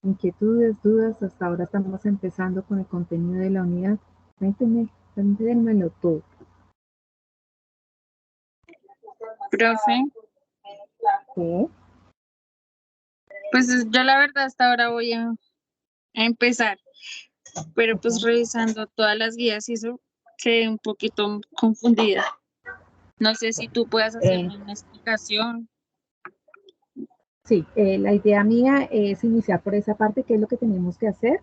inquietudes, dudas. Hasta ahora estamos empezando con el contenido de la unidad. Cuéntenmelo todo. Profe, ¿Sí? pues yo la verdad hasta ahora voy a empezar, pero pues revisando todas las guías y eso, quedé un poquito confundida. No sé si tú puedas Eh, hacerme una explicación. sí, la idea mía es iniciar por esa parte, que es lo que tenemos que hacer.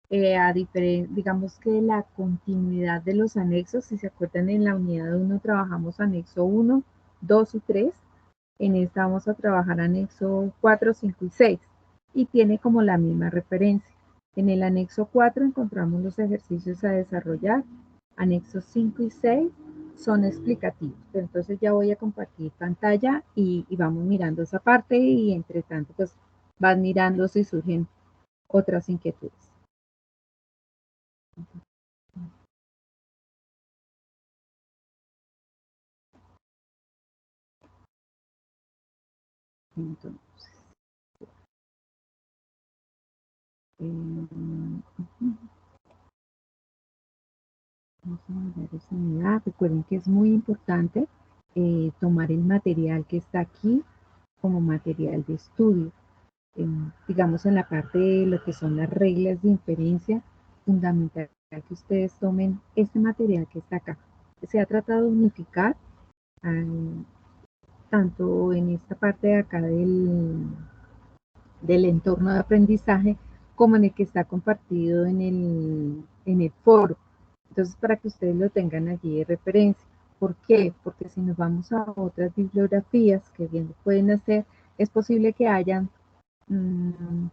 Digamos que la continuidad de los anexos, si se acuerdan, en la unidad 1 trabajamos anexo 1, 2 y 3. En esta vamos a trabajar anexo 4, 5 y 6, y tiene como la misma referencia. En el anexo 4 encontramos los ejercicios a desarrollar. Anexos 5 y 6 son explicativos. Pero entonces ya voy a compartir pantalla y vamos mirando esa parte, y entre tanto pues van mirando si surgen otras inquietudes. Entonces, vamos a ver esa unidad. Recuerden que es muy importante tomar el material que está aquí como material de estudio. Digamos, en la parte de lo que son las reglas de inferencia, fundamental que ustedes tomen este material que está acá. Se ha tratado de unificar tanto en esta parte de acá del entorno de aprendizaje, como en el que está compartido en el foro. Entonces, para que ustedes lo tengan allí de referencia. ¿Por qué? Porque si nos vamos a otras bibliografías que bien pueden hacer, es posible que hayan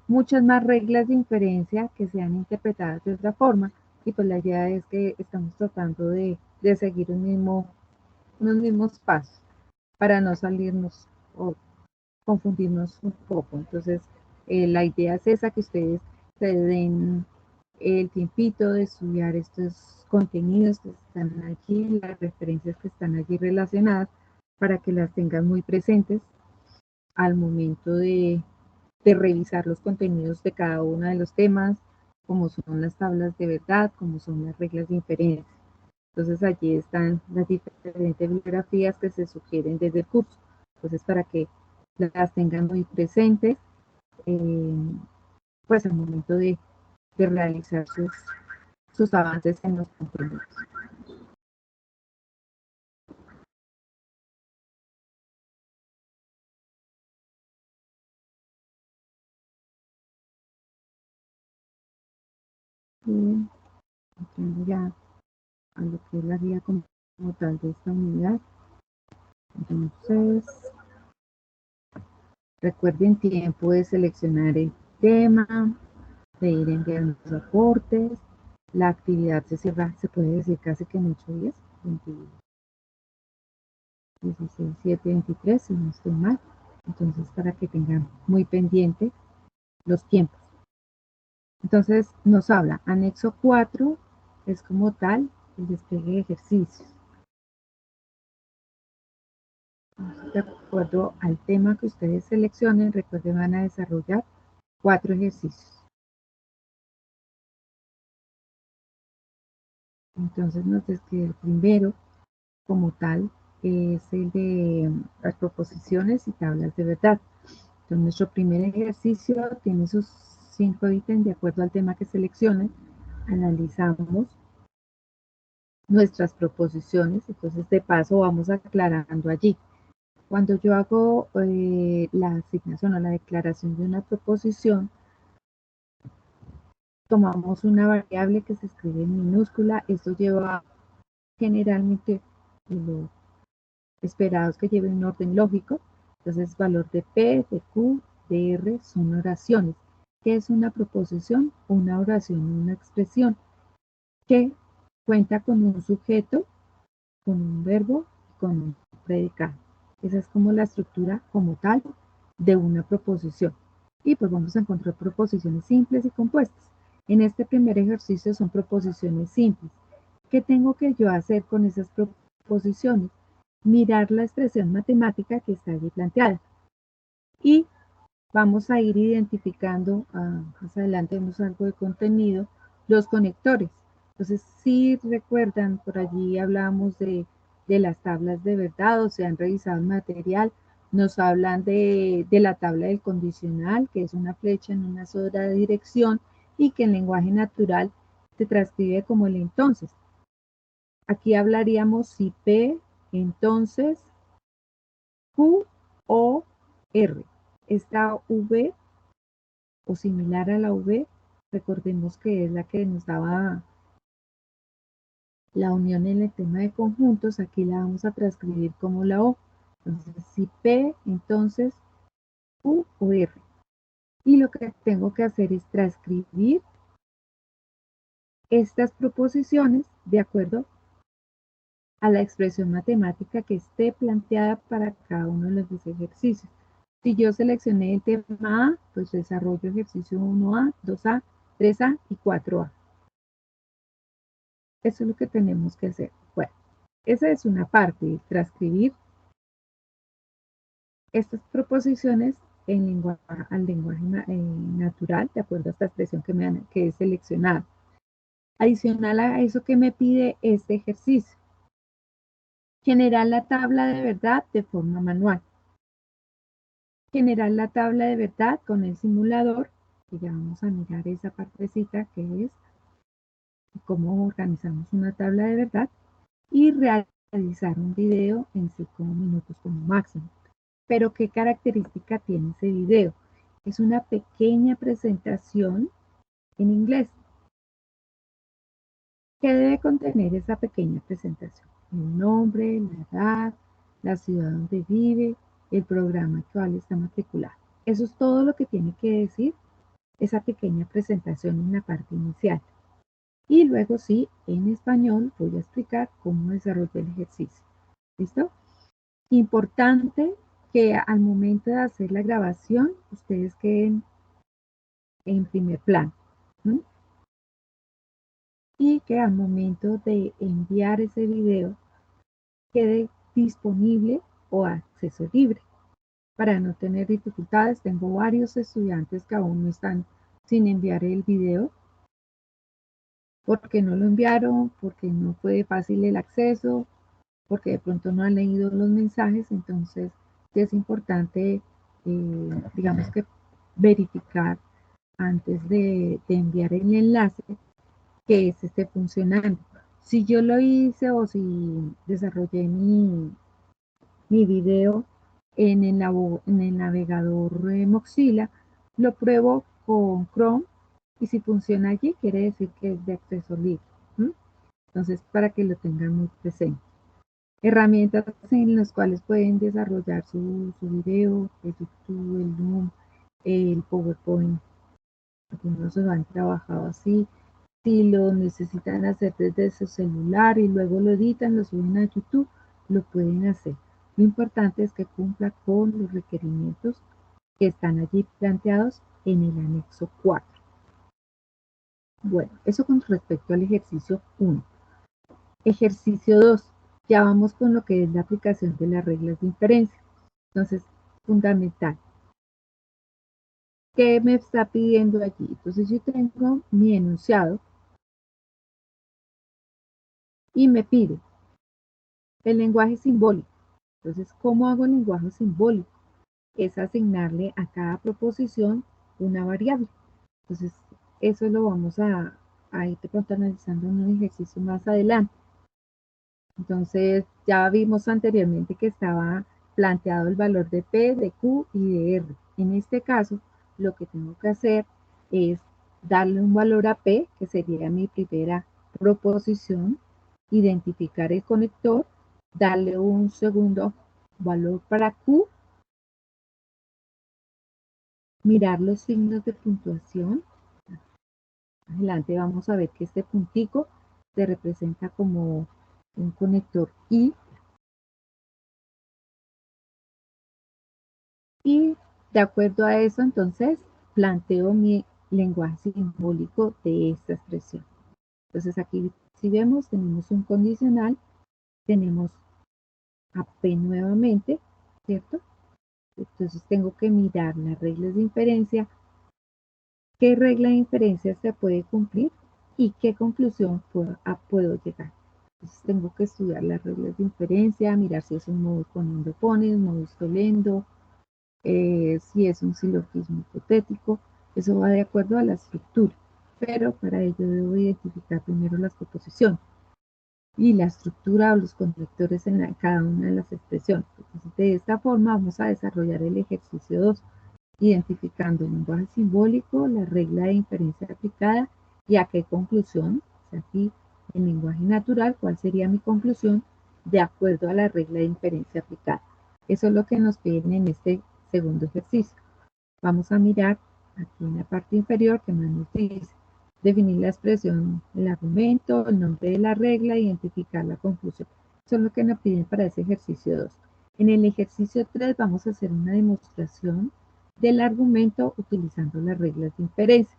muchas más reglas de inferencia que sean interpretadas de otra forma, y pues la idea es que estamos tratando de seguir unos mismos pasos para no salirnos o confundirnos un poco. Entonces, la idea es esa, que ustedes se den el tiempito de estudiar estos contenidos que están aquí, las referencias que están allí relacionadas, para que las tengan muy presentes al momento de revisar los contenidos de cada uno de los temas, como son las tablas de verdad, como son las reglas de inferencia. Entonces allí están las diferentes bibliografías que se sugieren desde el curso. Entonces, para que las tengan muy presentes, pues al momento de realizar sus avances en los contenidos. Y entrando ya a lo que es la guía como tal de esta unidad. Entonces, recuerden, tiempo de seleccionar el tema, de ir enviando los aportes. La actividad se cierra, se puede decir, casi que en 8 días, 16, 7, 23, si no estoy mal. Entonces, para que tengan muy pendiente los tiempos. Entonces, nos habla, anexo 4 es como tal el despliegue de ejercicios. De acuerdo al tema que ustedes seleccionen, recuerden, van a desarrollar 4 ejercicios. Entonces nos describe el primero como tal, es el de las proposiciones y tablas de verdad. Entonces, nuestro primer ejercicio tiene sus 5 ítems de acuerdo al tema que seleccionen. Analizamos nuestras proposiciones, entonces de paso vamos aclarando allí. Cuando yo hago la asignación o la declaración de una proposición, tomamos una variable que se escribe en minúscula. Esto lleva generalmente lo esperado es que lleve un orden lógico. Entonces, valor de P, de Q, de R son oraciones. ¿Qué es una proposición? Una oración, una expresión que cuenta con un sujeto, con un verbo y con un predicado. Esa es como la estructura como tal de una proposición. Y pues vamos a encontrar proposiciones simples y compuestas. En este primer ejercicio son proposiciones simples. ¿Qué tengo que yo hacer con esas proposiciones? Mirar la expresión matemática que está allí planteada y vamos a ir identificando, más adelante vemos algo de contenido, los conectores. Entonces, si recuerdan, por allí hablábamos de las tablas de verdad, o sea, han revisado el material, nos hablan de la tabla del condicional, que es una flecha en una sola dirección y que en lenguaje natural se transcribe como el entonces. Aquí hablaríamos si P, entonces, Q o R. Esta V o similar a la V, recordemos que es la que nos daba la unión en el tema de conjuntos, aquí la vamos a transcribir como la O. Entonces, si P, entonces Q o R. Y lo que tengo que hacer es transcribir estas proposiciones de acuerdo a la expresión matemática que esté planteada para cada uno de los ejercicios. Si yo seleccioné el tema A, pues desarrollo ejercicio 1A, 2A, 3A y 4A. Eso es lo que tenemos que hacer. Bueno, esa es una parte, transcribir estas proposiciones al lenguaje natural, de acuerdo a esta expresión que he seleccionado. Adicional a eso que me pide este ejercicio. Generar la tabla de verdad de forma manual. Generar la tabla de verdad con el simulador, que ya vamos a mirar esa partecita que es cómo organizamos una tabla de verdad, y realizar un video en 5 minutos como máximo. Pero ¿qué característica tiene ese video? Es una pequeña presentación en inglés. ¿Qué debe contener esa pequeña presentación? El nombre, la edad, la ciudad donde vive, el programa actual está matriculado. Eso es todo lo que tiene que decir esa pequeña presentación en la parte inicial. Y luego sí, en español voy a explicar cómo desarrollo el ejercicio. ¿Listo? Importante que al momento de hacer la grabación, ustedes queden en primer plano. ¿Sí? Y que al momento de enviar ese video quede disponible o acceso libre. Para no tener dificultades, tengo varios estudiantes que aún no están sin enviar el video porque no lo enviaron, porque no fue fácil el acceso, porque de pronto no han leído los mensajes. Entonces es importante, digamos que verificar antes de enviar el enlace que este esté funcionando. Si yo lo hice o si desarrollé mi video en el navegador Mozilla, lo pruebo con Chrome y si funciona allí quiere decir que es de acceso libre. ¿Mm? Entonces, para que lo tengan muy presente. Herramientas en las cuales pueden desarrollar su video, el YouTube, el Loom, el PowerPoint. Algunos lo han trabajado así. Si lo necesitan hacer desde su celular y luego lo editan, lo suben a YouTube, lo pueden hacer. Lo importante es que cumpla con los requerimientos que están allí planteados en el anexo 4. Bueno, eso con respecto al ejercicio 1. Ejercicio 2. Ya vamos con lo que es la aplicación de las reglas de inferencia. Entonces, fundamental. ¿Qué me está pidiendo allí? Entonces, yo tengo mi enunciado y me pide el lenguaje simbólico. Entonces, ¿cómo hago el lenguaje simbólico? Es asignarle a cada proposición una variable. Entonces, eso lo vamos a ir de pronto analizando en un ejercicio más adelante. Entonces, ya vimos anteriormente que estaba planteado el valor de P, de Q y de R. En este caso, lo que tengo que hacer es darle un valor a P, que sería mi primera proposición, identificar el conector, darle un segundo valor para Q, mirar los signos de puntuación. Adelante vamos a ver que este puntico se representa como un conector I. Y de acuerdo a eso, entonces, planteo mi lenguaje simbólico de esta expresión. Entonces, aquí, si vemos, tenemos un condicional, tenemos a P nuevamente, ¿cierto? Entonces tengo que mirar las reglas de inferencia, qué regla de inferencia se puede cumplir y qué conclusión puedo llegar. Entonces tengo que estudiar las reglas de inferencia, mirar si es un modus ponendo pones, un modus tollendo, si es un silogismo hipotético. Eso va de acuerdo a la estructura, pero para ello debo identificar primero las proposiciones y la estructura o los conectores en cada una de las expresiones. Entonces, de esta forma vamos a desarrollar el ejercicio 2, identificando el lenguaje simbólico, la regla de inferencia aplicada y a qué conclusión, o sea, aquí en lenguaje natural, cuál sería mi conclusión de acuerdo a la regla de inferencia aplicada. Eso es lo que nos piden en este segundo ejercicio. Vamos a mirar aquí en la parte inferior que más nos dice definir la expresión, el argumento, el nombre de la regla, identificar la conclusión. Eso es lo que nos piden para ese ejercicio 2. En el ejercicio 3 vamos a hacer una demostración del argumento utilizando las reglas de inferencia.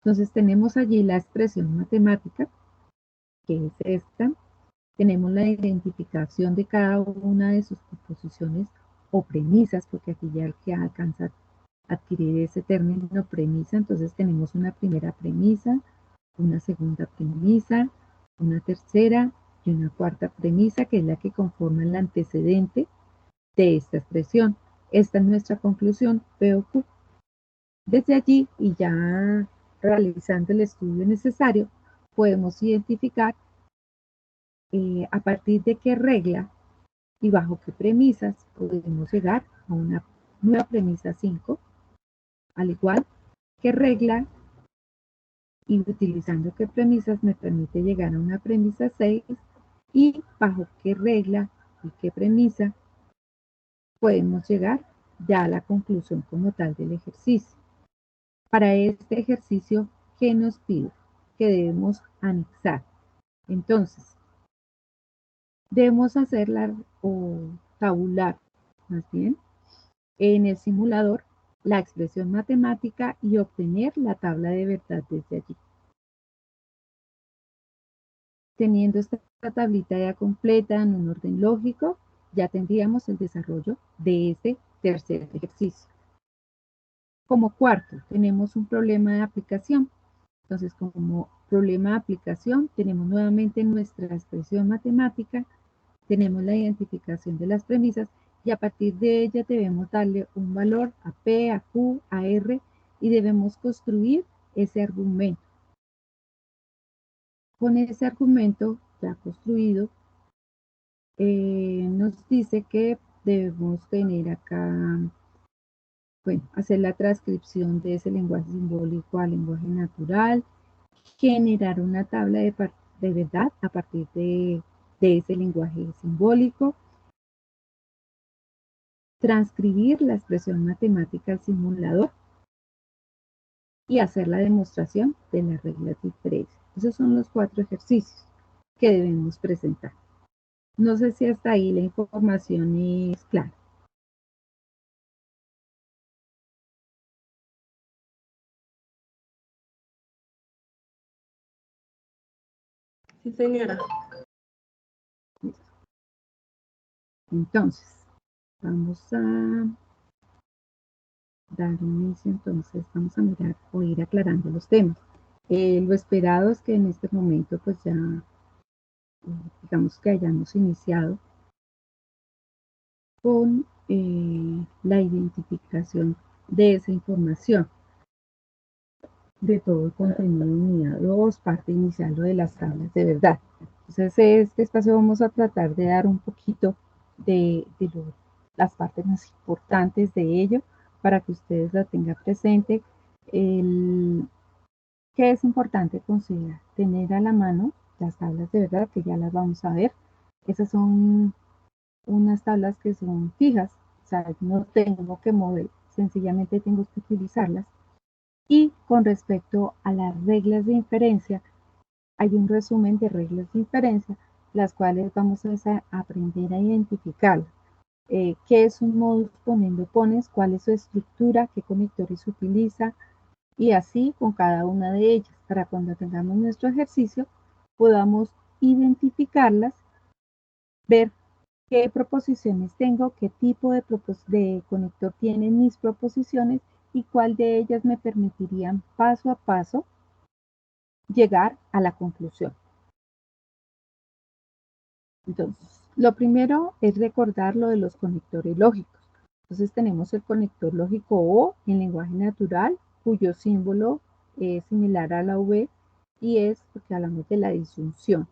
Entonces tenemos allí la expresión matemática, que es esta. Tenemos la identificación de cada una de sus proposiciones o premisas, porque aquí ya el que alcanza a adquirir ese término premisa, entonces tenemos una primera premisa, una segunda premisa, una tercera y una cuarta premisa, que es la que conforma el antecedente de esta expresión. Esta es nuestra conclusión, P o Q. Desde allí, y ya realizando el estudio necesario, podemos identificar a partir de qué regla y bajo qué premisas podemos llegar a una nueva premisa 5, al igual que regla y utilizando qué premisas me permite llegar a una premisa 6 y bajo qué regla y qué premisa podemos llegar ya a la conclusión como tal del ejercicio. Para este ejercicio, ¿qué nos pide? Que debemos anexar. Entonces, debemos hacerla o tabular, más bien, en el simulador la expresión matemática y obtener la tabla de verdad desde allí. Teniendo esta tablita ya completa en un orden lógico, ya tendríamos el desarrollo de este tercer ejercicio. Como cuarto, tenemos un problema de aplicación. Entonces, como problema de aplicación, tenemos nuevamente nuestra expresión matemática, tenemos la identificación de las premisas y a partir de ella debemos darle un valor a P, a Q, a R y debemos construir ese argumento. Con ese argumento ya construido, nos dice que debemos tener acá, bueno, hacer la transcripción de ese lenguaje simbólico al lenguaje natural, generar una tabla de verdad a partir de ese lenguaje simbólico, transcribir la expresión matemática al simulador y hacer la demostración de las reglas de inferencia. Esos son los 4 ejercicios que debemos presentar. No sé si hasta ahí la información es clara. Sí, señora. Entonces, vamos a dar inicio, entonces vamos a mirar o ir aclarando los temas. Lo esperado es que en este momento pues ya, digamos que hayamos iniciado con la identificación de esa información, de todo el contenido de unidad 2, parte inicial de las tablas de verdad. Entonces, este espacio vamos a tratar de dar un poquito de las partes más importantes de ello para que ustedes la tengan presente. ¿Qué es importante considerar? Tener a la mano las tablas de verdad, que ya las vamos a ver. Esas son unas tablas que son fijas, o sea, no tengo que mover, sencillamente tengo que utilizarlas. Y con respecto a las reglas de inferencia, hay un resumen de reglas de inferencia, las cuales vamos a aprender a identificar. ¿Qué es un modus ponendo pones? ¿Cuál es su estructura? ¿Qué conectores utiliza? Y así con cada una de ellas, para cuando tengamos nuestro ejercicio, podamos identificarlas, ver qué proposiciones tengo, qué tipo de conector tienen mis proposiciones y cuál de ellas me permitirían paso a paso llegar a la conclusión. Entonces, lo primero es recordar lo de los conectores lógicos. Entonces tenemos el conector lógico O en lenguaje natural, cuyo símbolo es similar a la V y es porque hablamos de la disyunción.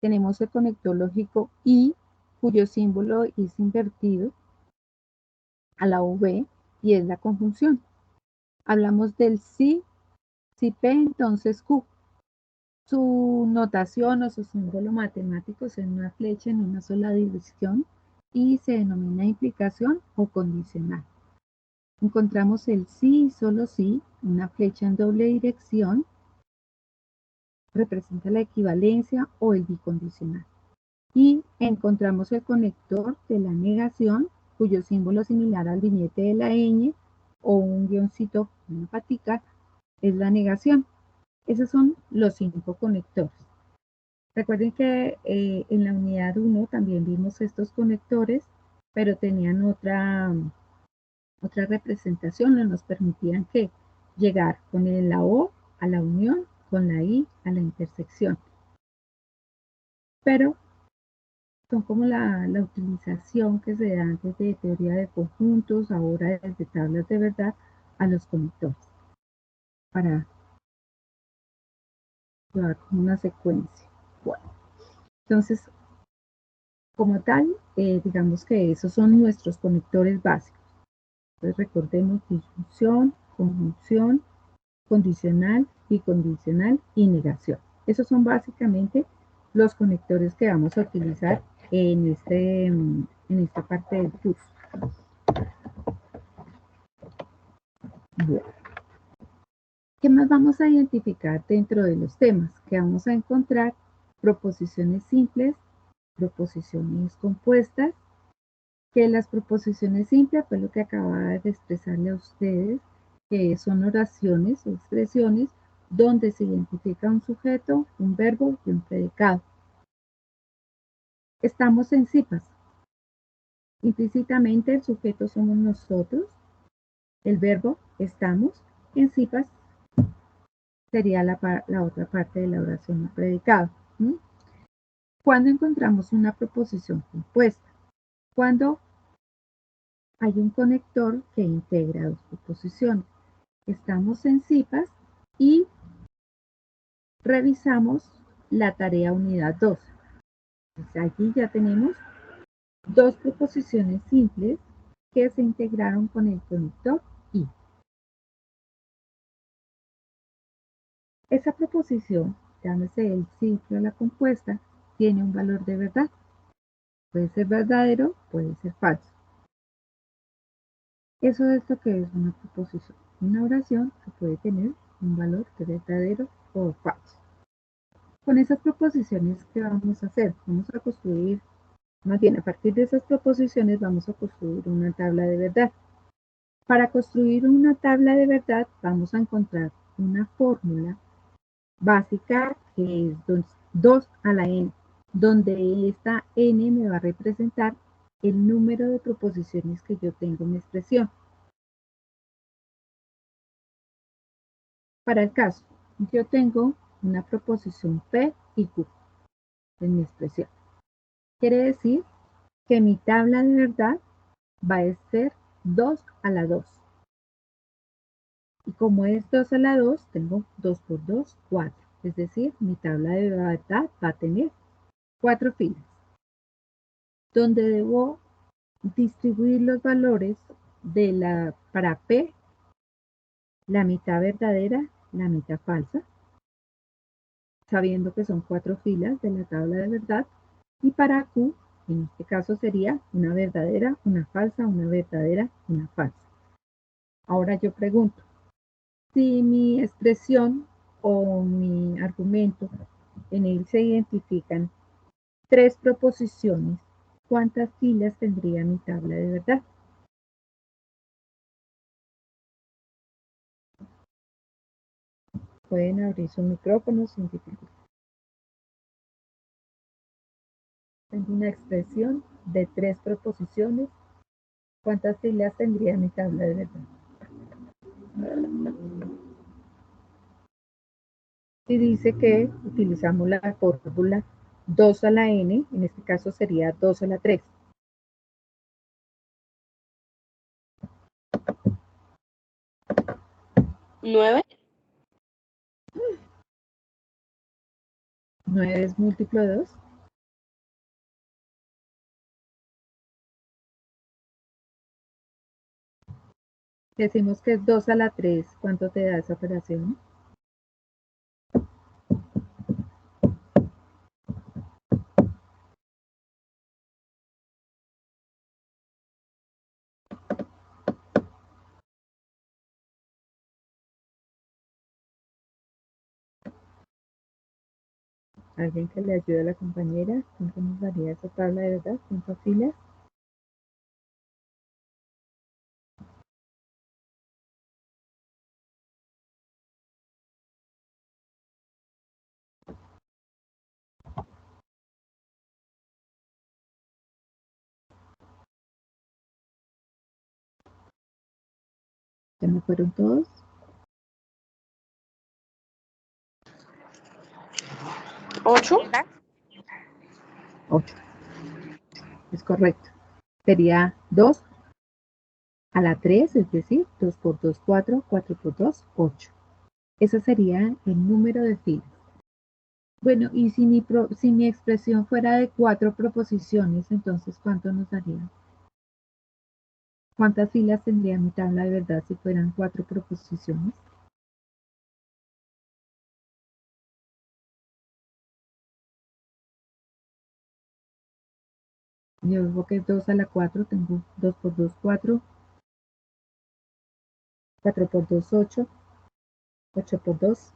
Tenemos el conector lógico I, cuyo símbolo es invertido a la V y es la conjunción. Hablamos del si P, entonces Q. Su notación o su símbolo matemático es una flecha en una sola dirección y se denomina implicación o condicional. Encontramos el sí y solo sí, una flecha en doble dirección, representa la equivalencia o el bicondicional. Y encontramos el conector de la negación, cuyo símbolo es similar al viñete de la ñ o un guioncito, una patica, es la negación. Esos son los 5 conectores. Recuerden que en la unidad 1 también vimos estos conectores, pero tenían otra representación, no nos permitían que llegar con la O a la unión, con la I a la intersección. Pero son como la utilización que se da desde teoría de conjuntos, ahora desde tablas de verdad, a los conectores, para llevar como una secuencia. Bueno, entonces, como tal, digamos que esos son nuestros conectores básicos. Entonces recordemos disyunción, conjunción, condicional, bicondicional y negación. Esos son básicamente los conectores que vamos a utilizar en esta parte del curso. Bueno, ¿qué más vamos a identificar dentro de los temas? Que vamos a encontrar proposiciones simples, proposiciones compuestas, que las proposiciones simples fue lo que acababa de expresarle a ustedes, que son oraciones o expresiones donde se identifica un sujeto, un verbo y un predicado. Estamos en cipas. Implícitamente el sujeto somos nosotros, el verbo estamos, en cipas sería la otra parte de la oración, el predicado. ¿Cuándo encontramos una proposición compuesta? Cuando hay un conector que integra dos proposiciones. Estamos en cipas y revisamos la tarea unidad 2. Entonces, allí ya tenemos dos proposiciones simples que se integraron con el conector y. Esa proposición, llámese el ciclo o la compuesta, tiene un valor de verdad. Puede ser verdadero, puede ser falso. Eso es lo que es una proposición. Una oración que puede tener un valor de verdadero o falso. Con esas proposiciones, ¿qué vamos a hacer? Vamos a construir, más bien a partir de esas proposiciones vamos a construir una tabla de verdad. Para construir una tabla de verdad vamos a encontrar una fórmula básica que es 2 a la n, donde esta n me va a representar el número de proposiciones que yo tengo en mi expresión. Para el caso, yo tengo una proposición P y Q en mi expresión. Quiere decir que mi tabla de verdad va a ser 2 a la 2. Y como es 2 a la 2, tengo 2 por 2, 4. Es decir, mi tabla de verdad va a tener 4 filas, donde debo distribuir los valores para P, la mitad verdadera, la mitad falsa, sabiendo que son 4 filas de la tabla de verdad, y para Q, en este caso sería una verdadera, una falsa, una verdadera, una falsa. Ahora yo pregunto, si mi expresión o mi argumento, en él se identifican 3 proposiciones, ¿cuántas filas tendría mi tabla de verdad? Pueden abrir su micrófono sin dificultad. Tengo una expresión de 3 proposiciones, ¿cuántas filas tendría mi tabla de verdad? Y dice que utilizamos la fórmula 2 a la n, en este caso sería 2 a la 3. ¿9? 9 es múltiplo de 2. Decimos que es 2 a la 3. ¿Cuánto te da esa operación? ¿Alguien que le ayude a la compañera? ¿Cuánto nos daría esa tabla de verdad? ¿Cuántas filas? ¿Ya me fueron todos? 8. 8. Es correcto. Sería 2 a la 3, es decir, 2 por 2, 4, 4 por 2, 8. Ese sería el número de filas. Bueno, y si mi expresión fuera de 4 proposiciones, entonces, ¿cuánto nos daría? ¿Cuántas filas tendría mi tabla de verdad si fueran 4 proposiciones? Yo digo que 2 a la 4, tengo 2 por 2, 4, 4 por 2, 8, 8 por 2,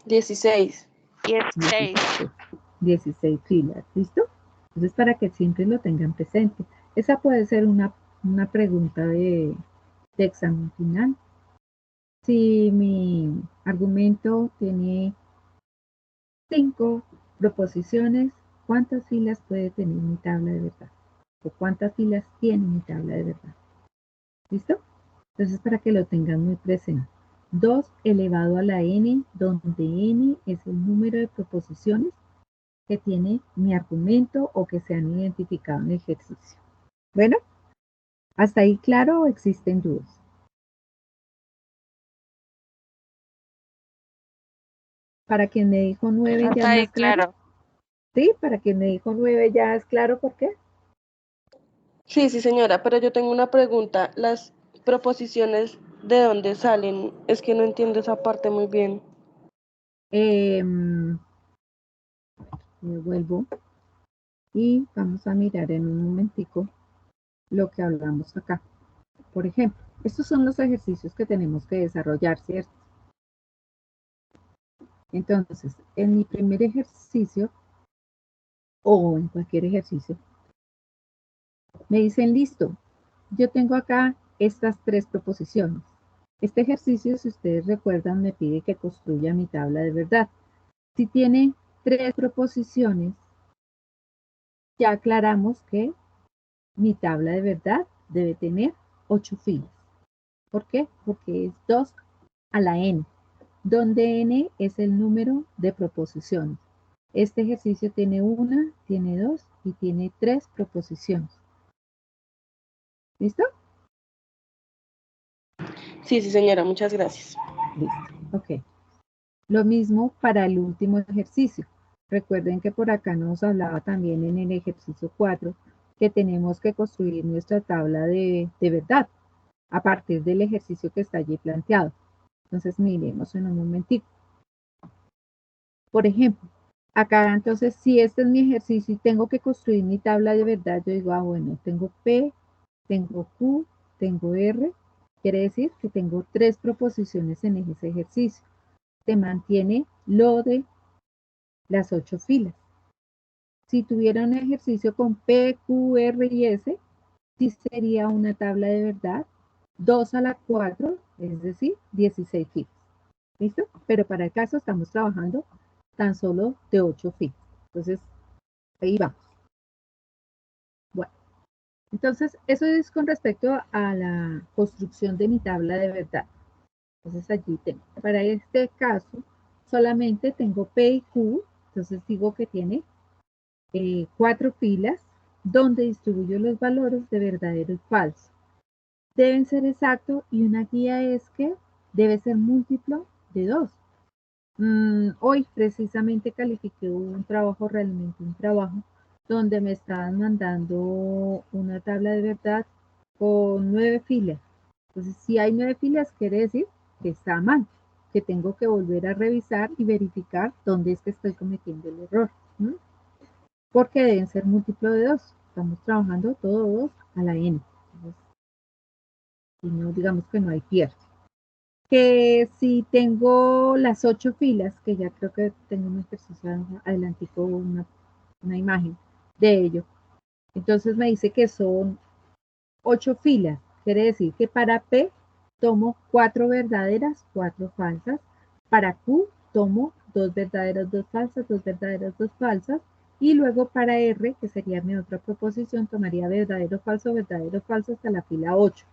16. 16. 16 filas, ¿listo? Entonces, para que siempre lo tengan presente. Esa puede ser una pregunta de examen final. Si mi argumento tiene 5 proposiciones, ¿cuántas filas puede tener mi tabla de verdad? ¿O cuántas filas tiene mi tabla de verdad? ¿Listo? Entonces, para que lo tengan muy presente. 2 elevado a la n, donde n es el número de proposiciones que tiene mi argumento o que se han identificado en el ejercicio. Bueno, ¿hasta ahí claro o existen dudas? Para quien me dijo 9 ya Hasta es ahí, más claro. claro. Sí, para quien me dijo 9 ya es claro por qué. Sí, sí, señora, pero yo tengo una pregunta. ¿Las proposiciones de dónde salen? Es que no entiendo esa parte muy bien. Vuelvo y vamos a mirar en un momentico lo que hablamos acá. Por ejemplo, estos son los ejercicios que tenemos que desarrollar, ¿cierto? Entonces, en mi primer ejercicio o en cualquier ejercicio, me dicen, listo, yo tengo acá estas 3 proposiciones. Este ejercicio, si ustedes recuerdan, me pide que construya mi tabla de verdad. Si tiene 3 proposiciones, ya aclaramos que mi tabla de verdad debe tener 8 filas. ¿Por qué? Porque es 2 a la n, donde n es el número de proposiciones. Este ejercicio tiene 1, tiene 2 y tiene 3 proposiciones. ¿Listo? Sí, sí, señora, muchas gracias. Listo, ok. Lo mismo para el último ejercicio. Recuerden que por acá nos hablaba también en el ejercicio 4 que tenemos que construir nuestra tabla de verdad a partir del ejercicio que está allí planteado. Entonces miremos en un momentito. Por ejemplo, acá entonces si este es mi ejercicio y tengo que construir mi tabla de verdad, yo digo, bueno, tengo P, tengo Q, tengo R, quiere decir que tengo 3 proposiciones en ese ejercicio. Se mantiene lo de las 8 filas. Si tuviera un ejercicio con P, Q, R y S, sí sería una tabla de verdad 2 a la 4, es decir, 16 filas. ¿Listo? Pero para el caso estamos trabajando tan solo de 8 filas. Entonces, ahí vamos. Bueno, entonces eso es con respecto a la construcción de mi tabla de verdad. Entonces allí tengo. Para este caso, solamente tengo P y Q. Entonces digo que tiene 4 filas donde distribuyo los valores de verdadero y falso. Deben ser exactos y una guía es que debe ser múltiplo de 2. Hoy precisamente califiqué un trabajo, realmente un trabajo, donde me estaban mandando una tabla de verdad con 9 filas. Entonces, si hay 9 filas, quiere decir que está mal, que tengo que volver a revisar y verificar dónde es que estoy cometiendo el error. Porque deben ser múltiplo de 2. Estamos trabajando todos a la n. Entonces, si no, digamos que no hay pierde. Que si tengo las 8 filas, que ya creo que tengo un ejercicio adelantico, una imagen de ello. Entonces me dice que son 8 filas. Quiere decir que para P tomo 4 verdaderas, 4 falsas. Para Q tomo 2 verdaderas, 2 falsas, 2 verdaderas, 2 falsas. Y luego para R, que sería mi otra proposición, tomaría verdadero, falso hasta la fila 8.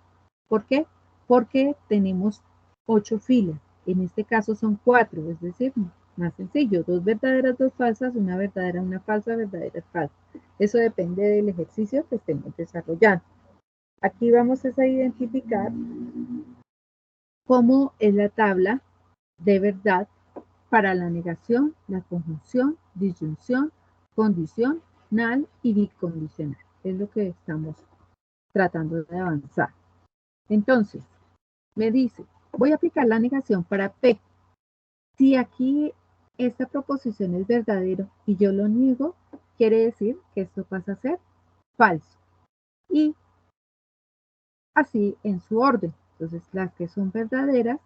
¿Por qué? Porque tenemos 8 filas. En este caso son 4, es decir, más sencillo, 2 verdaderas, 2 falsas, una verdadera, una falsa, verdadera, falsa. Eso depende del ejercicio que estemos desarrollando. Aquí vamos a identificar cómo es la tabla de verdad para la negación, la conjunción, disyunción, condición, null y bicondicional. Es lo que estamos tratando de avanzar. Entonces, me dice, voy a aplicar la negación para P. Si aquí esta proposición es verdadero y yo lo niego, quiere decir que esto pasa a ser falso. Y así en su orden. Entonces, las que son verdaderas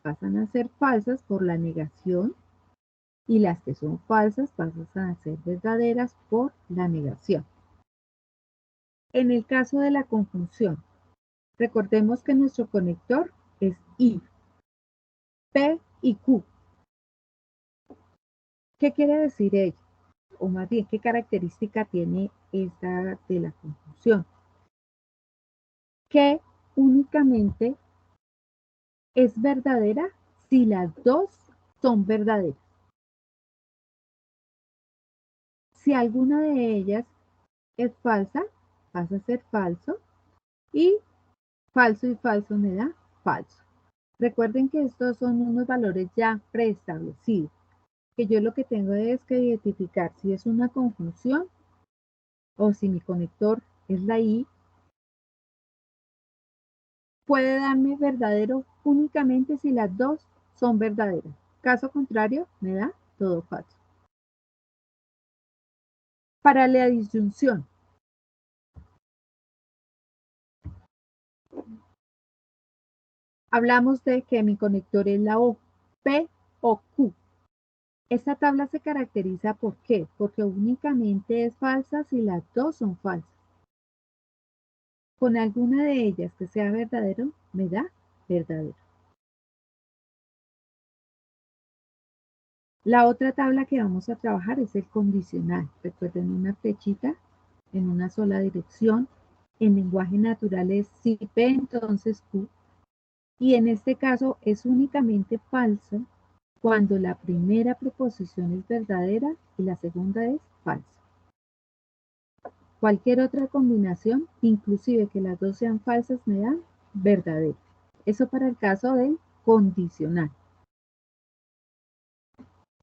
pasan a ser falsas por la negación y las que son falsas pasan a ser verdaderas por la negación. En el caso de la conjunción, recordemos que nuestro conector es I, P y Q. ¿Qué quiere decir ello? O más bien, ¿qué característica tiene esta de la conjunción? Que únicamente es verdadera si las dos son verdaderas. Si alguna de ellas es falsa, pasa a ser falso y falso me da falso. Recuerden que estos son unos valores ya preestablecidos, que yo lo que tengo es que identificar si es una conjunción o si mi conector es la I, puede darme verdadero únicamente si las dos son verdaderas. Caso contrario, me da todo falso. Para la disyunción, hablamos de que mi conector es la O, P o Q. Esta tabla se caracteriza ¿por qué? Porque únicamente es falsa si las dos son falsas. Con alguna de ellas que sea verdadero, me da verdadero. La otra tabla que vamos a trabajar es el condicional. Recuerden una flechita en una sola dirección. En lenguaje natural es si P, entonces Q. Y en este caso es únicamente falso cuando la primera proposición es verdadera y la segunda es falsa. Cualquier otra combinación, inclusive que las dos sean falsas, me da verdadero. Eso para el caso del condicional.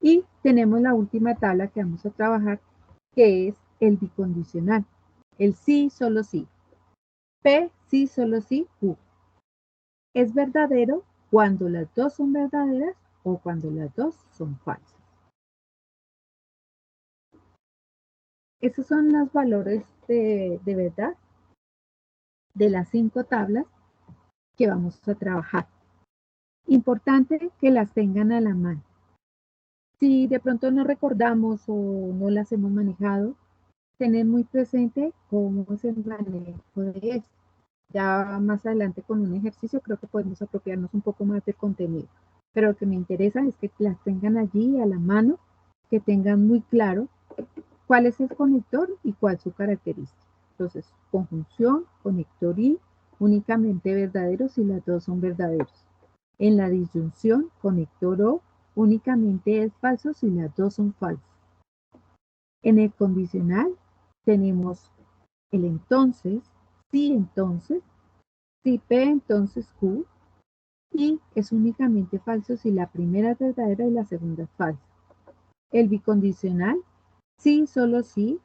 Y tenemos la última tabla que vamos a trabajar, que es el bicondicional. El sí, solo sí. P, sí, solo sí, Q. Es verdadero cuando las dos son verdaderas o cuando las dos son falsas. Esos son los valores de verdad de las 5 tablas que vamos a trabajar. Importante que las tengan a la mano. Si de pronto no recordamos o no las hemos manejado, tener muy presente cómo es el manejo de esto. Ya más adelante con un ejercicio creo que podemos apropiarnos un poco más del contenido. pero lo que me interesa es que las tengan allí a la mano, que tengan muy claro cuál es el conector y cuál es su característica. Entonces, conjunción, conector y, únicamente verdaderos si las dos son verdaderos. En la disyunción, conector o, únicamente es falso si las dos son falsas. En el condicional tenemos el entonces, si P entonces Q, y es únicamente falso si la primera es verdadera y la segunda es falsa. El bicondicional, sí, solo sí,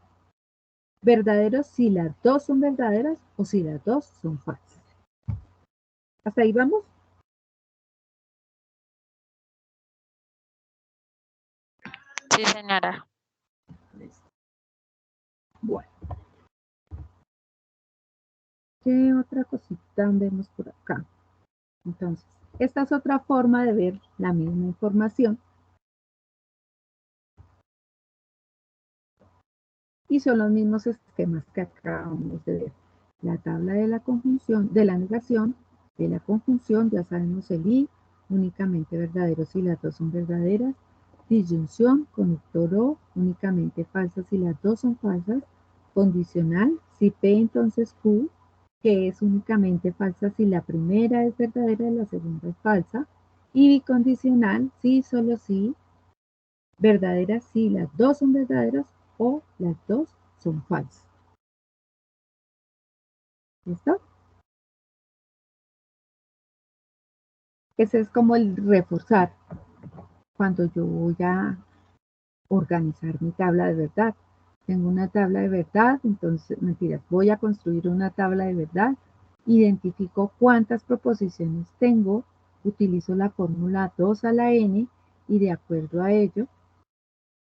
verdaderos si las dos son verdaderas o si las dos son falsas. ¿Hasta ahí vamos? Sí, señora. Bueno. ¿Qué otra cosita vemos por acá? Entonces, esta es otra forma de ver la misma información. Y son los mismos esquemas que acabamos de ver. La tabla de la conjunción, de la negación, de la conjunción, ya sabemos el I, únicamente verdaderos si las dos son verdaderas. Disyunción, conector O, únicamente falsas si las dos son falsas. Condicional, si P entonces Q, que es únicamente falsa si la primera es verdadera y la segunda es falsa. Y bicondicional, sí, solo sí, verdaderas si las dos son verdaderas o las dos son falsas. ¿Listo? Ese es como el reforzar cuando yo voy a organizar mi tabla de verdad. Tengo una tabla de verdad, entonces, mentiras, voy a construir una tabla de verdad, identifico cuántas proposiciones tengo, utilizo la fórmula 2 a la n y de acuerdo a ello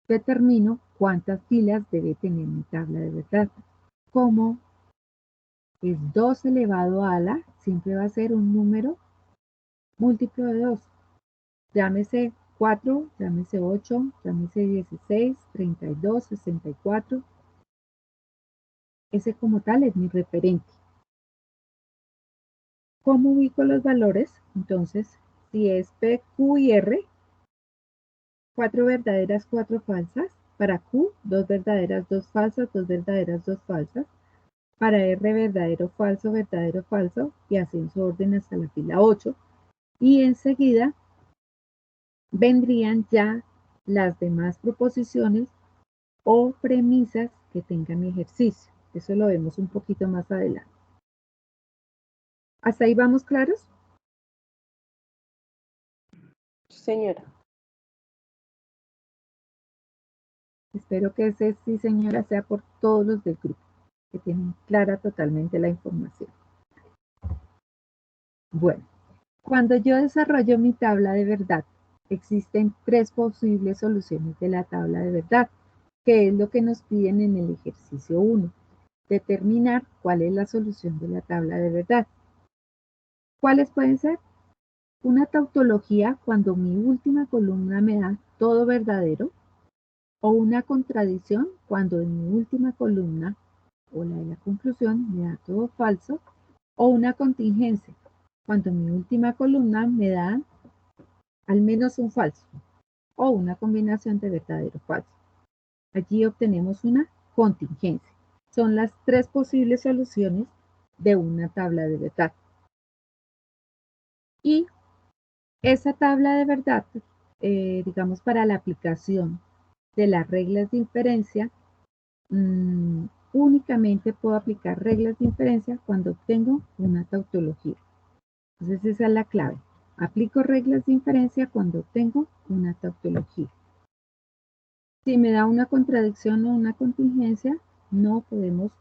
determino cuántas filas debe tener mi tabla de verdad. Como es 2 elevado a la, siempre va a ser un número múltiplo de 2. Llámese 4, llámese 8, llámese 16, 32, 64. Ese como tal es mi referente. ¿Cómo ubico los valores? Entonces, si es P, Q y R, 4 verdaderas, 4 falsas. Para Q, 2 verdaderas, 2 falsas, 2 verdaderas, 2 falsas. Para R, verdadero, falso, y así en su orden hasta la fila 8. Y enseguida vendrían ya las demás proposiciones o premisas que tenga mi ejercicio. Eso lo vemos un poquito más adelante. ¿Hasta ahí vamos claros? Señora. Espero que ese sí, señora, sea por todos los del grupo, que tienen clara totalmente la información. Bueno, cuando yo desarrollo mi tabla de verdad, existen 3 posibles soluciones de la tabla de verdad, que es lo que nos piden en el ejercicio 1. Determinar cuál es la solución de la tabla de verdad. ¿Cuáles pueden ser? Una tautología cuando mi última columna me da todo verdadero, o una contradicción cuando en mi última columna o la de la conclusión me da todo falso, o una contingencia cuando en mi última columna me da al menos un falso, o una combinación de verdadero o falso. Allí obtenemos una contingencia. Son las 3 posibles soluciones de una tabla de verdad. Y esa tabla de verdad, digamos, para la aplicación de las reglas de inferencia, únicamente puedo aplicar reglas de inferencia cuando obtengo una tautología. Entonces esa es la clave. Aplico reglas de inferencia cuando obtengo una tautología. Si me da una contradicción o una contingencia, no podemos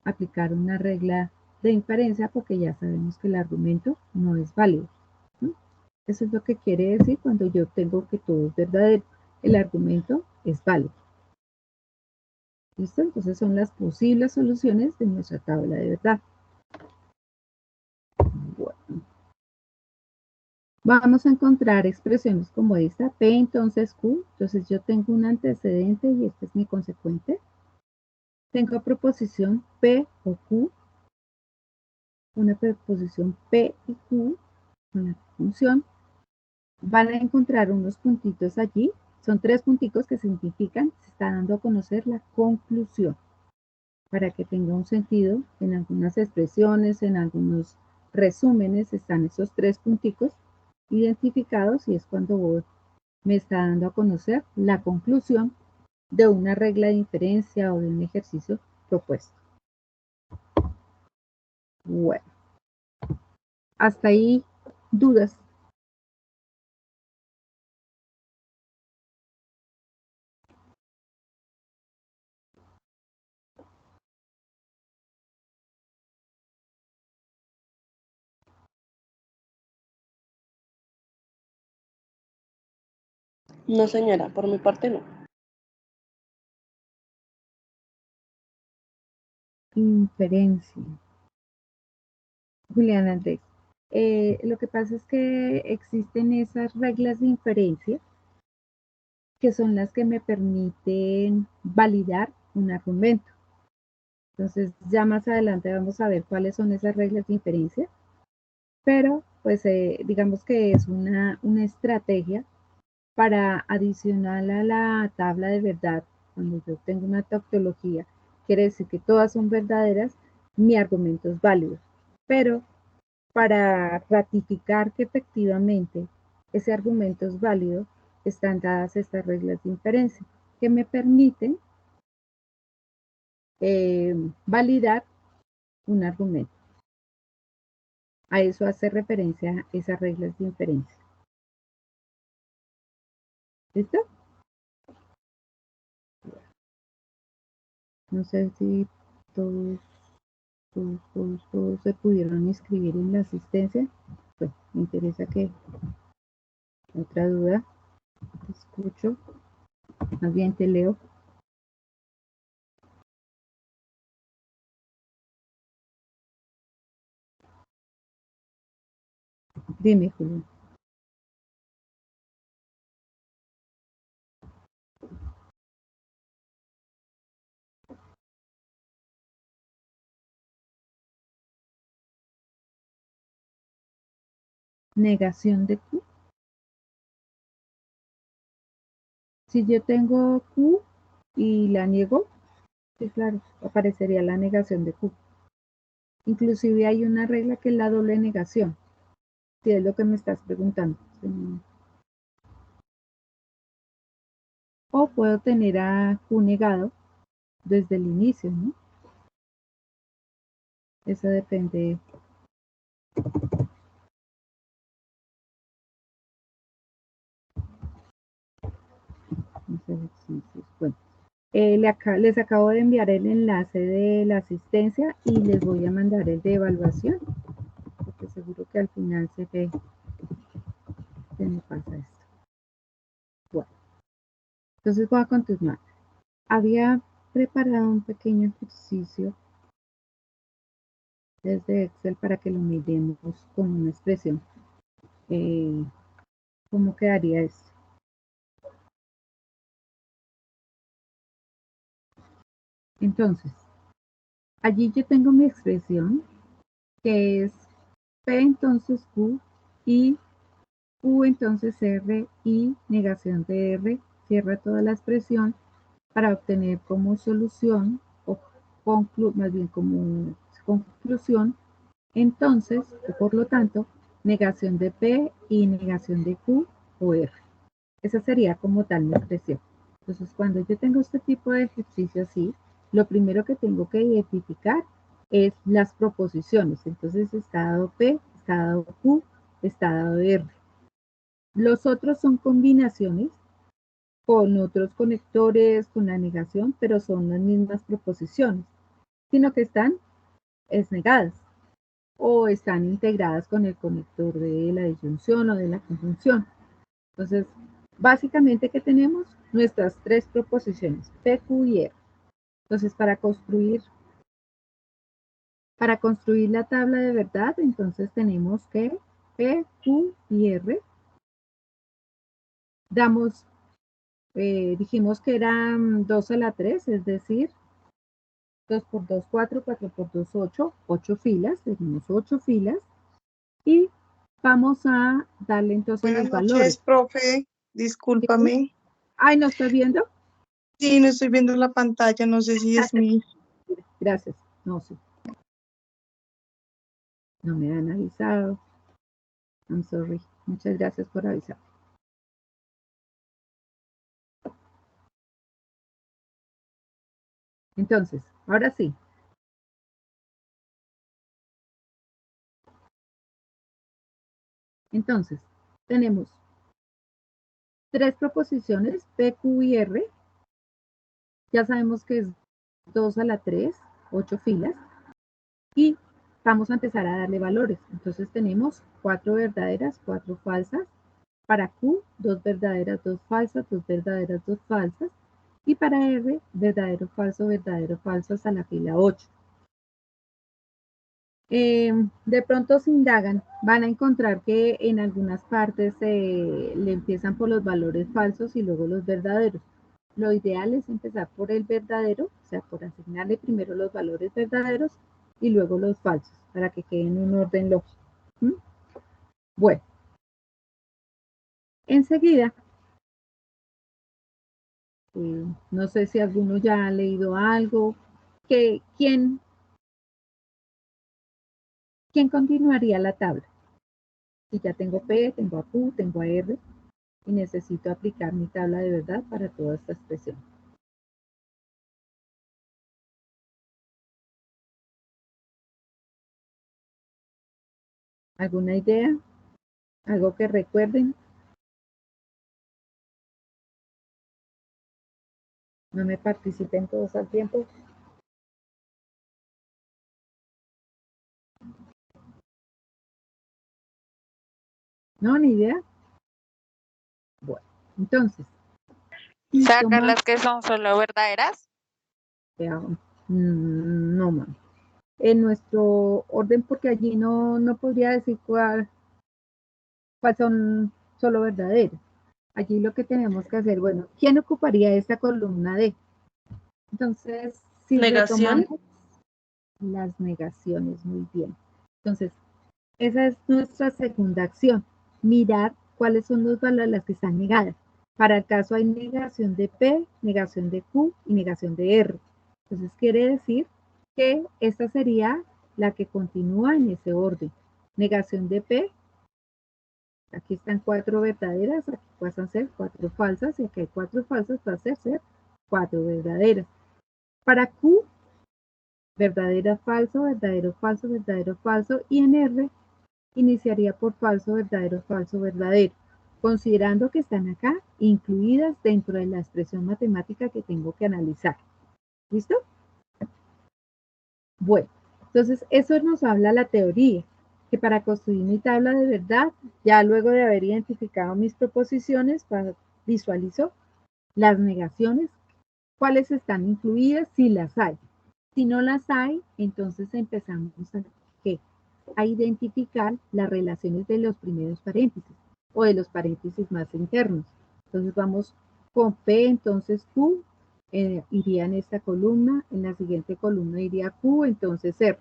aplicar una regla de inferencia porque ya sabemos que el argumento no es válido, ¿no? Eso es lo que quiere decir cuando yo tengo que todo es verdadero. El argumento es válido. ¿Listo? Entonces son las posibles soluciones de nuestra tabla de verdad. Bueno. Vamos a encontrar expresiones como esta, P entonces Q. Entonces yo tengo un antecedente y este es mi consecuente. Tengo proposición P o Q. Una preposición P y Q con la función. van a encontrar unos puntitos allí. Son 3 punticos que significan, se está dando a conocer la conclusión. Para que tenga un sentido, en algunas expresiones, en algunos resúmenes, están esos 3 punticos identificados y es cuando me está dando a conocer la conclusión de una regla de inferencia o de un ejercicio propuesto. Bueno, hasta ahí, dudas. No, señora, por mi parte no. Inferencia. Julián Andrés. Lo que pasa es que existen esas reglas de inferencia que son las que me permiten validar un argumento. Entonces, ya más adelante vamos a ver cuáles son esas reglas de inferencia, pero pues digamos que es una estrategia para adicional a la tabla de verdad. Cuando yo tengo una tautología, quiere decir que todas son verdaderas, mi argumento es válido. Pero para ratificar que efectivamente ese argumento es válido, están dadas estas reglas de inferencia que me permiten validar un argumento. A eso hace referencia esas reglas de inferencia. ¿Listo? No sé si todos se pudieron inscribir en la asistencia. Pues me interesa que otra duda, te escucho, más bien te leo. Dime, Julio. Negación de Q. Si yo tengo Q y la niego, sí, claro, aparecería la negación de Q. Inclusive hay una regla que es la doble negación, si es lo que me estás preguntando. O puedo tener a Q negado desde el inicio, ¿no? Eso depende. Bueno, les acabo de enviar el enlace de la asistencia y les voy a mandar el de evaluación, porque seguro que al final se ve que me pasa esto. Bueno, entonces voy a continuar. Había preparado un pequeño ejercicio desde Excel para que lo miremos con una expresión. ¿Cómo quedaría esto? Entonces, allí yo tengo mi expresión que es P entonces Q y Q entonces R y negación de R, cierra toda la expresión para obtener como solución o más bien como conclusión, entonces, o por lo tanto, negación de P y negación de Q o R. Esa sería como tal mi expresión. Entonces, cuando yo tengo este tipo de ejercicio así, lo primero que tengo que identificar es las proposiciones. Entonces, está dado P, está dado Q, está dado R. Los otros son combinaciones con otros conectores, con la negación, pero son las mismas proposiciones, sino que están negadas o están integradas con el conector de la disyunción o de la conjunción. Entonces, básicamente, ¿qué tenemos? Nuestras 3 proposiciones, P, Q y R. Entonces, para construir la tabla de verdad, entonces tenemos que P, Q y R. Dijimos que eran 2 a la 3, es decir, 2 por 2, 4, 4 por 2, 8, 8 filas, tenemos 8 filas, y Vamos a darle entonces Buenas los noches, valores. profe. Discúlpame. Ay, ¿no estoy viendo? Sí, no estoy viendo la pantalla, no sé si es mi... Gracias. No sé. No me han avisado. I'm sorry. Muchas gracias por avisar. Entonces, ahora sí. Entonces, tenemos 3 proposiciones, P, Q y R. Ya sabemos que es 2 a la 3, 8 filas. Y vamos a empezar a darle valores. Entonces tenemos 4 verdaderas, 4 falsas. Para Q, 2 verdaderas, 2 falsas, 2 verdaderas, 2 falsas. Y para R, verdadero, falso hasta la fila 8. De pronto se indagan, van a encontrar que en algunas partes le empiezan por los valores falsos y luego los verdaderos. Lo ideal es empezar por el verdadero, o sea, por asignarle primero los valores verdaderos y luego los falsos, para que quede en un orden lógico. ¿Mm? Bueno, enseguida, no sé si alguno ya ha leído algo, ¿quién continuaría la tabla? Si ya tengo P, tengo a Q, tengo a R, y necesito aplicar mi tabla de verdad para toda esta expresión. ¿Alguna idea? ¿Algo que recuerden? No me participen todos al tiempo. ¿No? ¿Ni idea? Bueno, entonces. ¿Sacar las que son solo verdaderas? No, mamá. En nuestro orden, porque allí no podría decir cuál son solo verdaderos. Allí lo que tenemos que hacer, bueno, ¿quién ocuparía esta columna D? Entonces, si ¿Negación? retomamos las negaciones, muy bien. Entonces, esa es nuestra segunda acción, mirar cuáles son los valores las que están negadas. Para el caso hay negación de P, negación de Q y negación de R. Entonces quiere decir que esta sería la que continúa en ese orden. Negación de P, aquí están 4 verdaderas, aquí pasan a ser 4 falsas y aquí hay 4 falsas, va a ser 4 verdaderas. Para Q, verdadera, falso, verdadero, falso, verdadero, falso, y en R iniciaría por falso, verdadero, considerando que están acá incluidas dentro de la expresión matemática que tengo que analizar. ¿Listo? Bueno, entonces eso nos habla la teoría, que para construir mi tabla de verdad, ya luego de haber identificado mis proposiciones, visualizo las negaciones, cuáles están incluidas, si las hay. Si no las hay, entonces empezamos a identificar las relaciones de los primeros paréntesis o de los paréntesis más internos. Entonces vamos con P, entonces Q, iría en esta columna, en la siguiente columna iría Q, entonces R.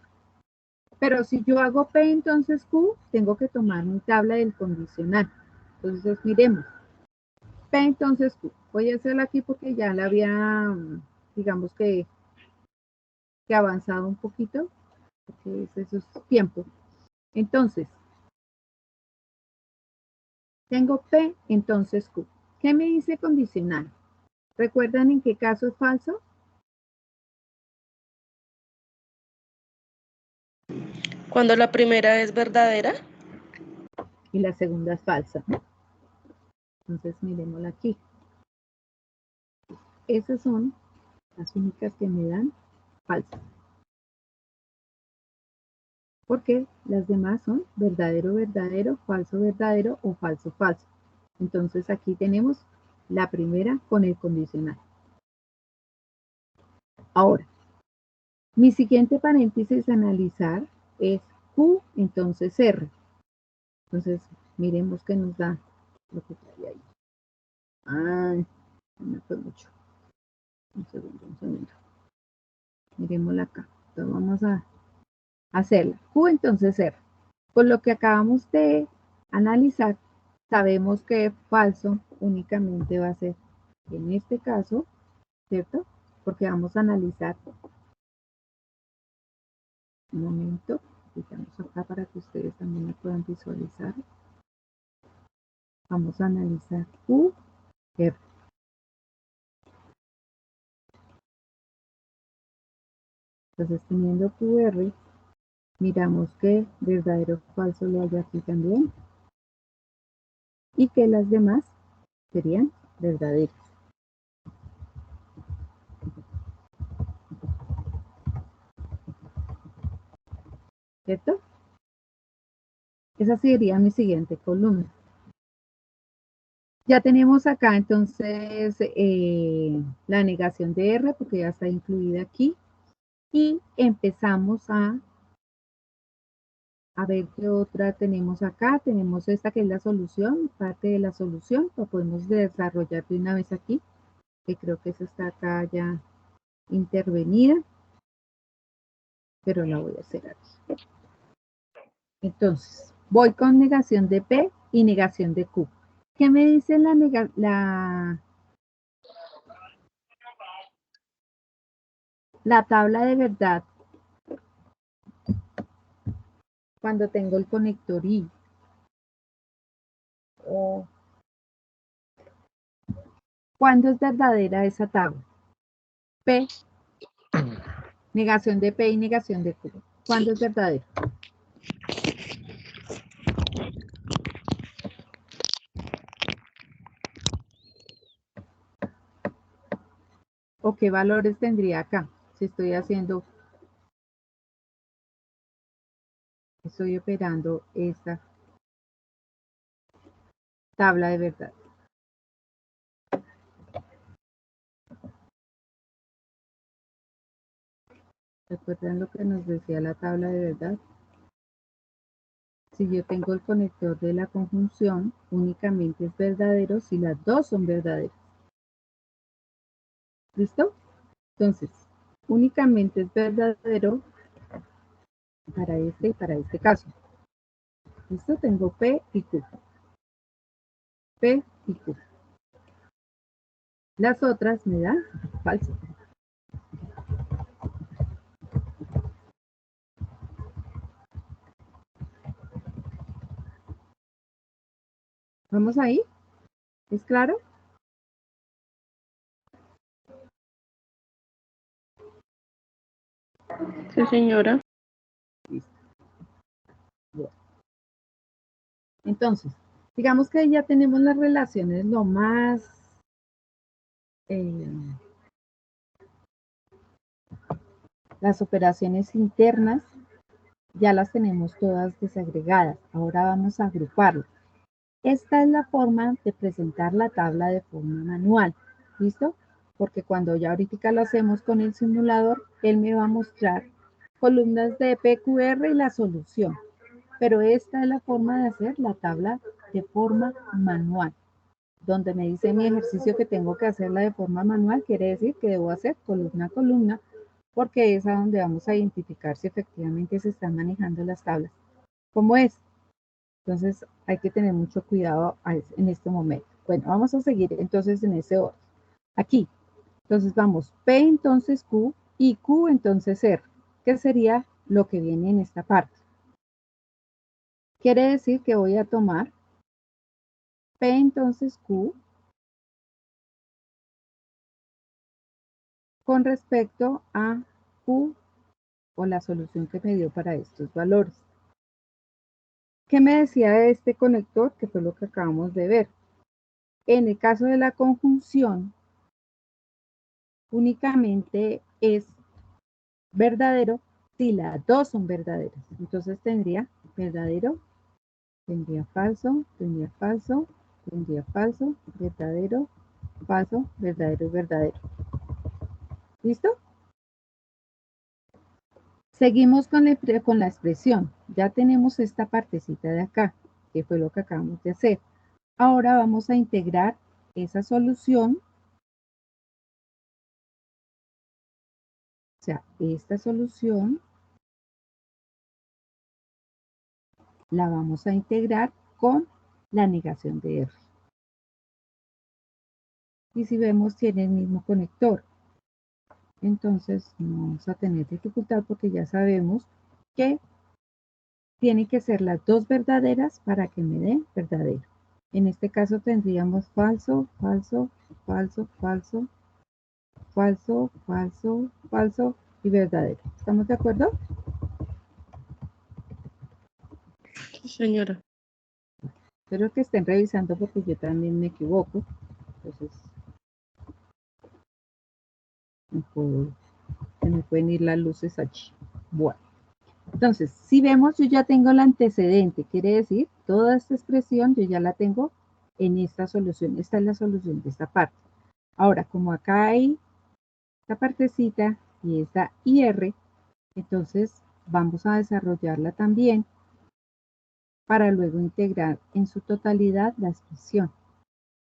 Pero si yo hago P, entonces Q, tengo que tomar mi tabla del condicional. Entonces miremos. P, entonces Q. Voy a hacerla aquí porque ya la había, digamos que avanzado un poquito, porque eso es tiempo. Entonces, tengo P, entonces Q. ¿Qué me dice condicional? ¿Recuerdan en qué caso es falso? Cuando la primera es verdadera. Y la segunda es falsa. Entonces, miremosla aquí. Esas son las únicas que me dan falsas. Porque las demás son verdadero, verdadero, verdadero o falso, falso. Entonces, aquí tenemos la primera con el condicional. Ahora, mi siguiente paréntesis a analizar es Q, entonces R. Entonces, miremos qué nos da lo que trae ahí. Ay, me fue mucho. Un segundo. Miremosla acá. Entonces, vamos a hacerla. Q, entonces R. Con lo que acabamos de analizar, sabemos que falso únicamente va a ser en este caso, ¿cierto? Porque vamos a analizar, un momento, quitamos acá para que ustedes también lo puedan visualizar. Vamos a analizar QR. Entonces, teniendo QR, miramos que verdadero o falso lo hay aquí también. Y que las demás serían verdaderas. ¿Cierto? Esa sería mi siguiente columna. Ya tenemos acá entonces la negación de R porque ya está incluida aquí. Y empezamos a ver qué otra tenemos acá. Tenemos esta que es la solución, parte de la solución. Lo podemos desarrollar de una vez aquí, que creo que eso está acá ya intervenida. Pero la voy a hacer aquí. Entonces, voy con negación de P y negación de Q. ¿Qué me dice la tabla de verdad cuando tengo el conector I? O ¿cuándo es verdadera esa tabla? P, negación de P y negación de Q. ¿Cuándo es verdadera? ¿O qué valores tendría acá? Si estoy operando esta tabla de verdad. ¿Recuerdan lo que nos decía la tabla de verdad? Si yo tengo el conector de la conjunción, únicamente es verdadero si las dos son verdaderas. ¿Listo? Entonces, únicamente es verdadero para este y para este caso. ¿Listo? Tengo P y Q. P y Q. Las otras me dan falso. ¿Vamos ahí? ¿Es claro? Sí, señora. Listo. Bueno. Entonces, digamos que ya tenemos las relaciones lo más las operaciones internas ya las tenemos todas desagregadas. Ahora vamos a agruparlas. Esta es la forma de presentar la tabla de forma manual. ¿Listo? Porque cuando ya ahorita lo hacemos con el simulador, él me va a mostrar columnas de PQR y la solución. Pero esta es la forma de hacer la tabla de forma manual. Donde me dice mi ejercicio que tengo que hacerla de forma manual, quiere decir que debo hacer columna a columna, porque es a donde vamos a identificar si efectivamente se están manejando las tablas. ¿Cómo es? Entonces hay que tener mucho cuidado en este momento. Bueno, vamos a seguir entonces en ese orden. Aquí, entonces vamos P entonces Q y Q entonces R, que sería lo que viene en esta parte. Quiere decir que voy a tomar P entonces Q con respecto a Q o la solución que me dio para estos valores. ¿Qué me decía de este conector? Que fue lo que acabamos de ver. En el caso de la conjunción, únicamente es verdadero si las dos son verdaderas. Entonces tendría verdadero, tendría falso, tendría falso, tendría falso, verdadero, falso, verdadero y verdadero. ¿Listo? Seguimos con la expresión. Ya tenemos esta partecita de acá, que fue lo que acabamos de hacer. Ahora vamos a integrar esa solución. O sea, esta solución la vamos a integrar con la negación de R. Y si vemos, tiene el mismo conector. Entonces no vamos a tener dificultad porque ya sabemos que tienen que ser las dos verdaderas para que me den verdadero. En este caso tendríamos falso, falso, falso, falso, falso, falso, falso y verdadero. ¿Estamos de acuerdo? Sí, señora. Espero que estén revisando porque yo también me equivoco. Entonces, se me pueden ir las luces allí. Bueno. Entonces, si vemos, yo ya tengo el antecedente, quiere decir, toda esta expresión yo ya la tengo en esta solución. Esta es la solución de esta parte. Ahora, como acá hay esta partecita y esta IR, entonces vamos a desarrollarla también para luego integrar en su totalidad la expresión.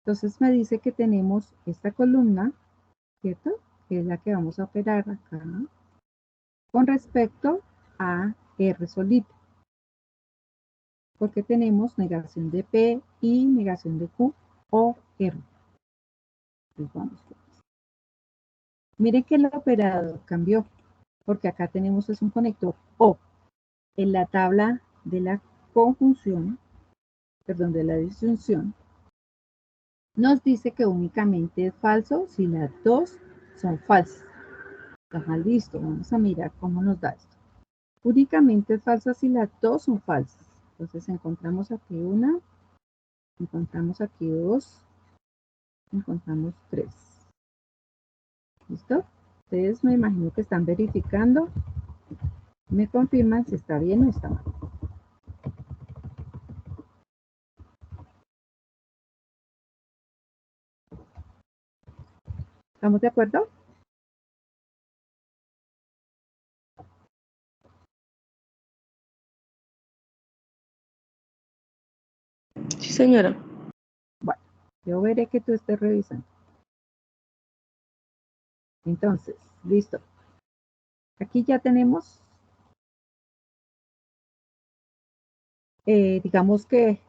Entonces me dice que tenemos esta columna, ¿cierto? Que es la que vamos a operar acá, con respecto a R solito. Porque tenemos negación de P y negación de Q o R. Entonces vamos con eso. Miren que el operador cambió, porque acá tenemos es un conector O. En la tabla de la conjunción, perdón, de la disyunción, nos dice que únicamente es falso si las dos son falsas. Ajá, listo, vamos a mirar cómo nos da esto. Únicamente es falsa si las dos son falsas. Entonces encontramos aquí una, encontramos aquí dos, encontramos tres. ¿Listo? Ustedes me imagino que están verificando. Me confirman si está bien o está mal. ¿Estamos de acuerdo? Sí, señora. Bueno, yo veré que tú estés revisando. Entonces, listo. Aquí ya tenemos, digamos que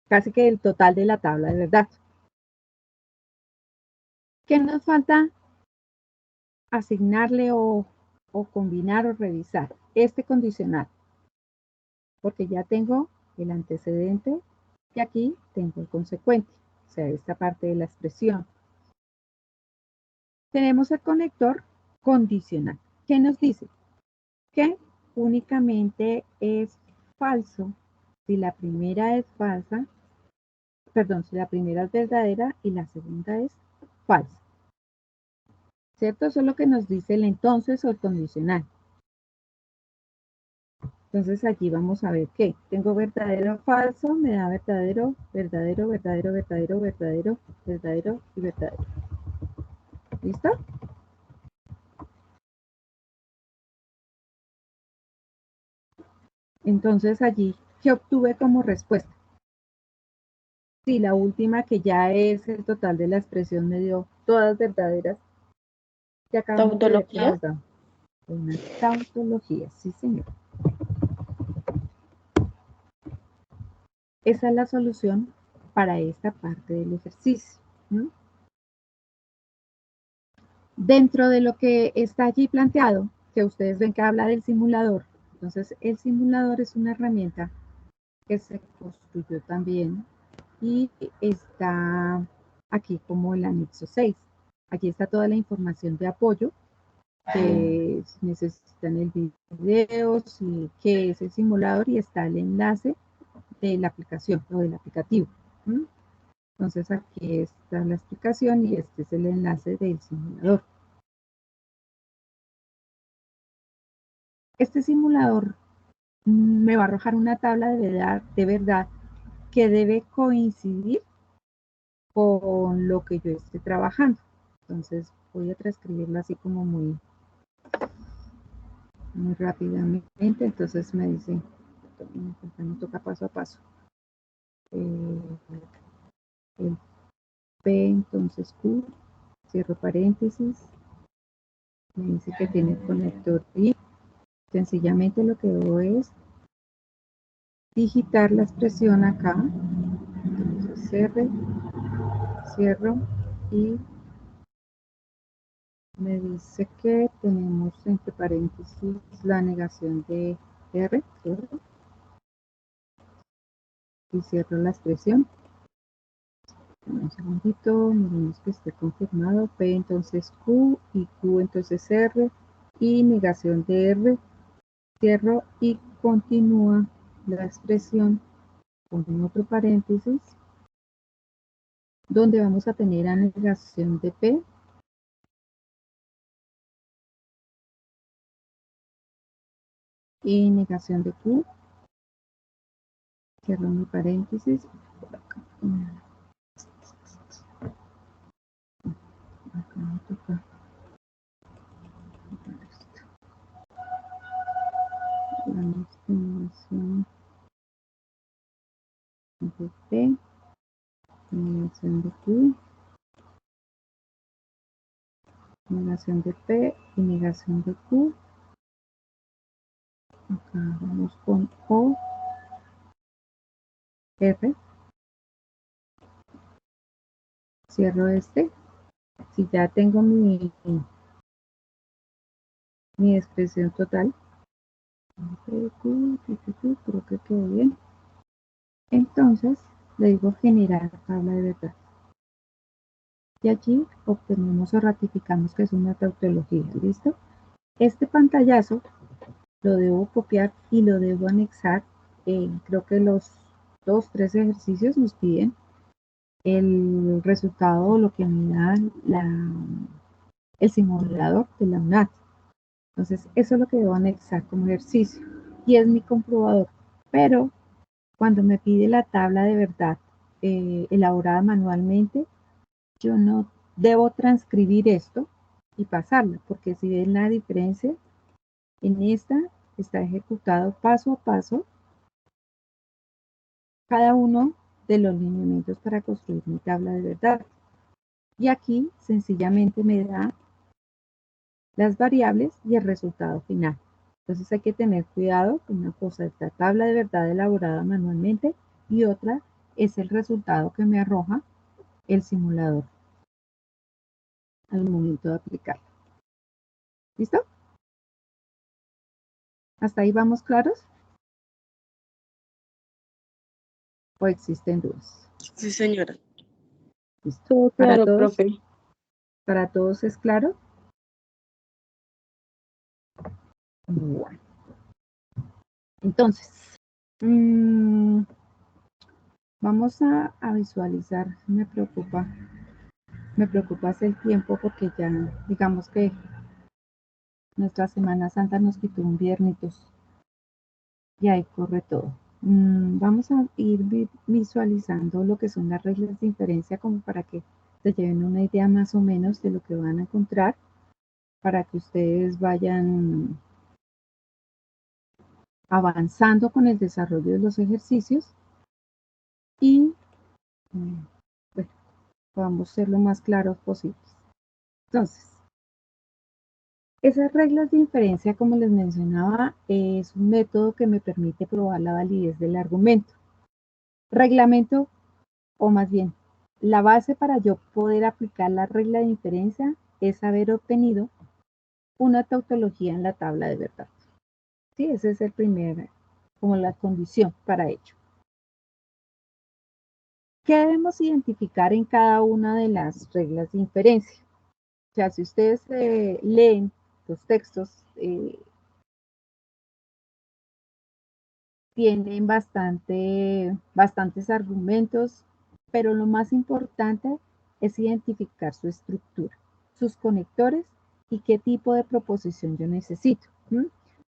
casi que el total de la tabla de verdad. ¿Qué nos falta asignarle o combinar o revisar? Este condicional. Porque ya tengo el antecedente y aquí tengo el consecuente. O sea, esta parte de la expresión. Tenemos el conector condicional. ¿Qué nos dice? Que únicamente es falso si la primera es falsa, perdón, si la primera es verdadera y la segunda es falsa. ¿Cierto? Eso es lo que nos dice el entonces o el condicional. Entonces aquí vamos a ver qué. Tengo verdadero o falso, me da verdadero, verdadero, verdadero, verdadero, verdadero, verdadero y verdadero. ¿Listo? Entonces allí, ¿qué obtuve como respuesta? Sí, la última que ya es el total de la expresión me dio todas verdaderas. Que acabamos de ver que ¿Tautología? nos da una tautología, sí señor. Esa es la solución para esta parte del ejercicio. ¿No? Dentro de lo que está allí planteado, que ustedes ven que habla del simulador, entonces el simulador es una herramienta que se construyó también y está aquí como el anexo 6. Aquí está toda la información de apoyo que necesitan el video, si, qué es el simulador y está el enlace de la aplicación o del aplicativo. ¿Mm? Entonces aquí está la explicación y este es el enlace del simulador. Este simulador me va a arrojar una tabla de verdad que debe coincidir con lo que yo esté trabajando. Entonces voy a transcribirlo así como muy rápidamente. Entonces me dice, me toca paso a paso. El P, entonces Q, cierro paréntesis, me dice que tiene conector y sencillamente lo que hago es digitar la expresión acá. Entonces R, cierro y me dice que tenemos entre paréntesis la negación de R, cierro, y cierro la expresión. Un segundito, miremos que esté confirmado. P entonces Q y Q entonces R y negación de R, cierro y continúa la expresión con otro paréntesis donde vamos a tener a negación de P y negación de Q, cierro mi paréntesis, por acá. Acá me toca esto. La estimación de P, negación de Q, negación de P y negación de Q. Acá vamos con O, R, cierro este. Si ya tengo mi expresión total, creo que quedó bien. Entonces le digo generar tabla de verdad. Y allí obtenemos o ratificamos que es una tautología. ¿Listo? Este pantallazo lo debo copiar y lo debo anexar. Creo que los 2-3 ejercicios nos piden el resultado o lo que me da el simulador de la UNAT. Entonces, eso es lo que debo anexar como ejercicio. Y es mi comprobador. Pero cuando me pide la tabla de verdad elaborada manualmente, yo no debo transcribir esto y pasarla, porque si ven la diferencia, en esta está ejecutado paso a paso cada uno de los lineamientos para construir mi tabla de verdad. Y aquí sencillamente me da las variables y el resultado final. Entonces hay que tener cuidado. Una cosa es la tabla de verdad elaborada manualmente y otra es el resultado que me arroja el simulador al momento de aplicarlo. ¿Listo? ¿Hasta ahí vamos claros? ¿O existen dudas? Sí, señora. ¿Listo? Todo claro, profe. ¿Para todos es claro? Bueno. Entonces, vamos a visualizar. Me preocupa el tiempo porque ya, digamos que nuestra Semana Santa nos quitó un viernitos y ahí corre todo. Vamos a ir visualizando lo que son las reglas de inferencia como para que se lleven una idea más o menos de lo que van a encontrar para que ustedes vayan avanzando con el desarrollo de los ejercicios y bueno, podamos ser lo más claros posibles. Entonces, esas reglas de inferencia, como les mencionaba, es un método que me permite probar la validez del argumento. Reglamento, o más bien, la base para yo poder aplicar la regla de inferencia es haber obtenido una tautología en la tabla de verdad. Sí, ese es el primer, como la condición para ello. ¿Qué debemos identificar en cada una de las reglas de inferencia? O sea, si ustedes leen los textos, tienen bastantes argumentos, pero lo más importante es identificar su estructura, sus conectores y qué tipo de proposición yo necesito.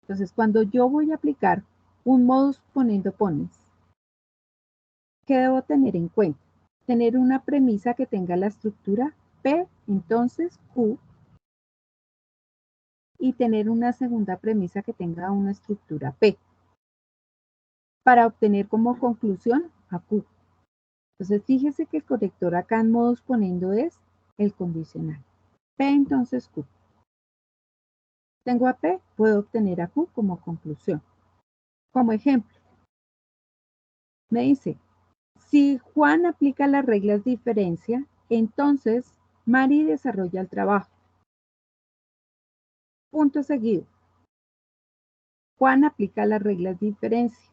Entonces, cuando yo voy a aplicar un modus ponendo ponens, ¿qué debo tener en cuenta? Tener una premisa que tenga la estructura P, entonces Q, y tener una segunda premisa que tenga una estructura P, para obtener como conclusión a Q. Entonces, fíjese que el conector acá en modus ponendo es el condicional. P entonces Q. Tengo a P, puedo obtener a Q como conclusión. Como ejemplo, Me dice, si Juan aplica las reglas de diferencia, entonces Mari desarrolla el trabajo. Punto seguido. Juan aplica las reglas de diferencia.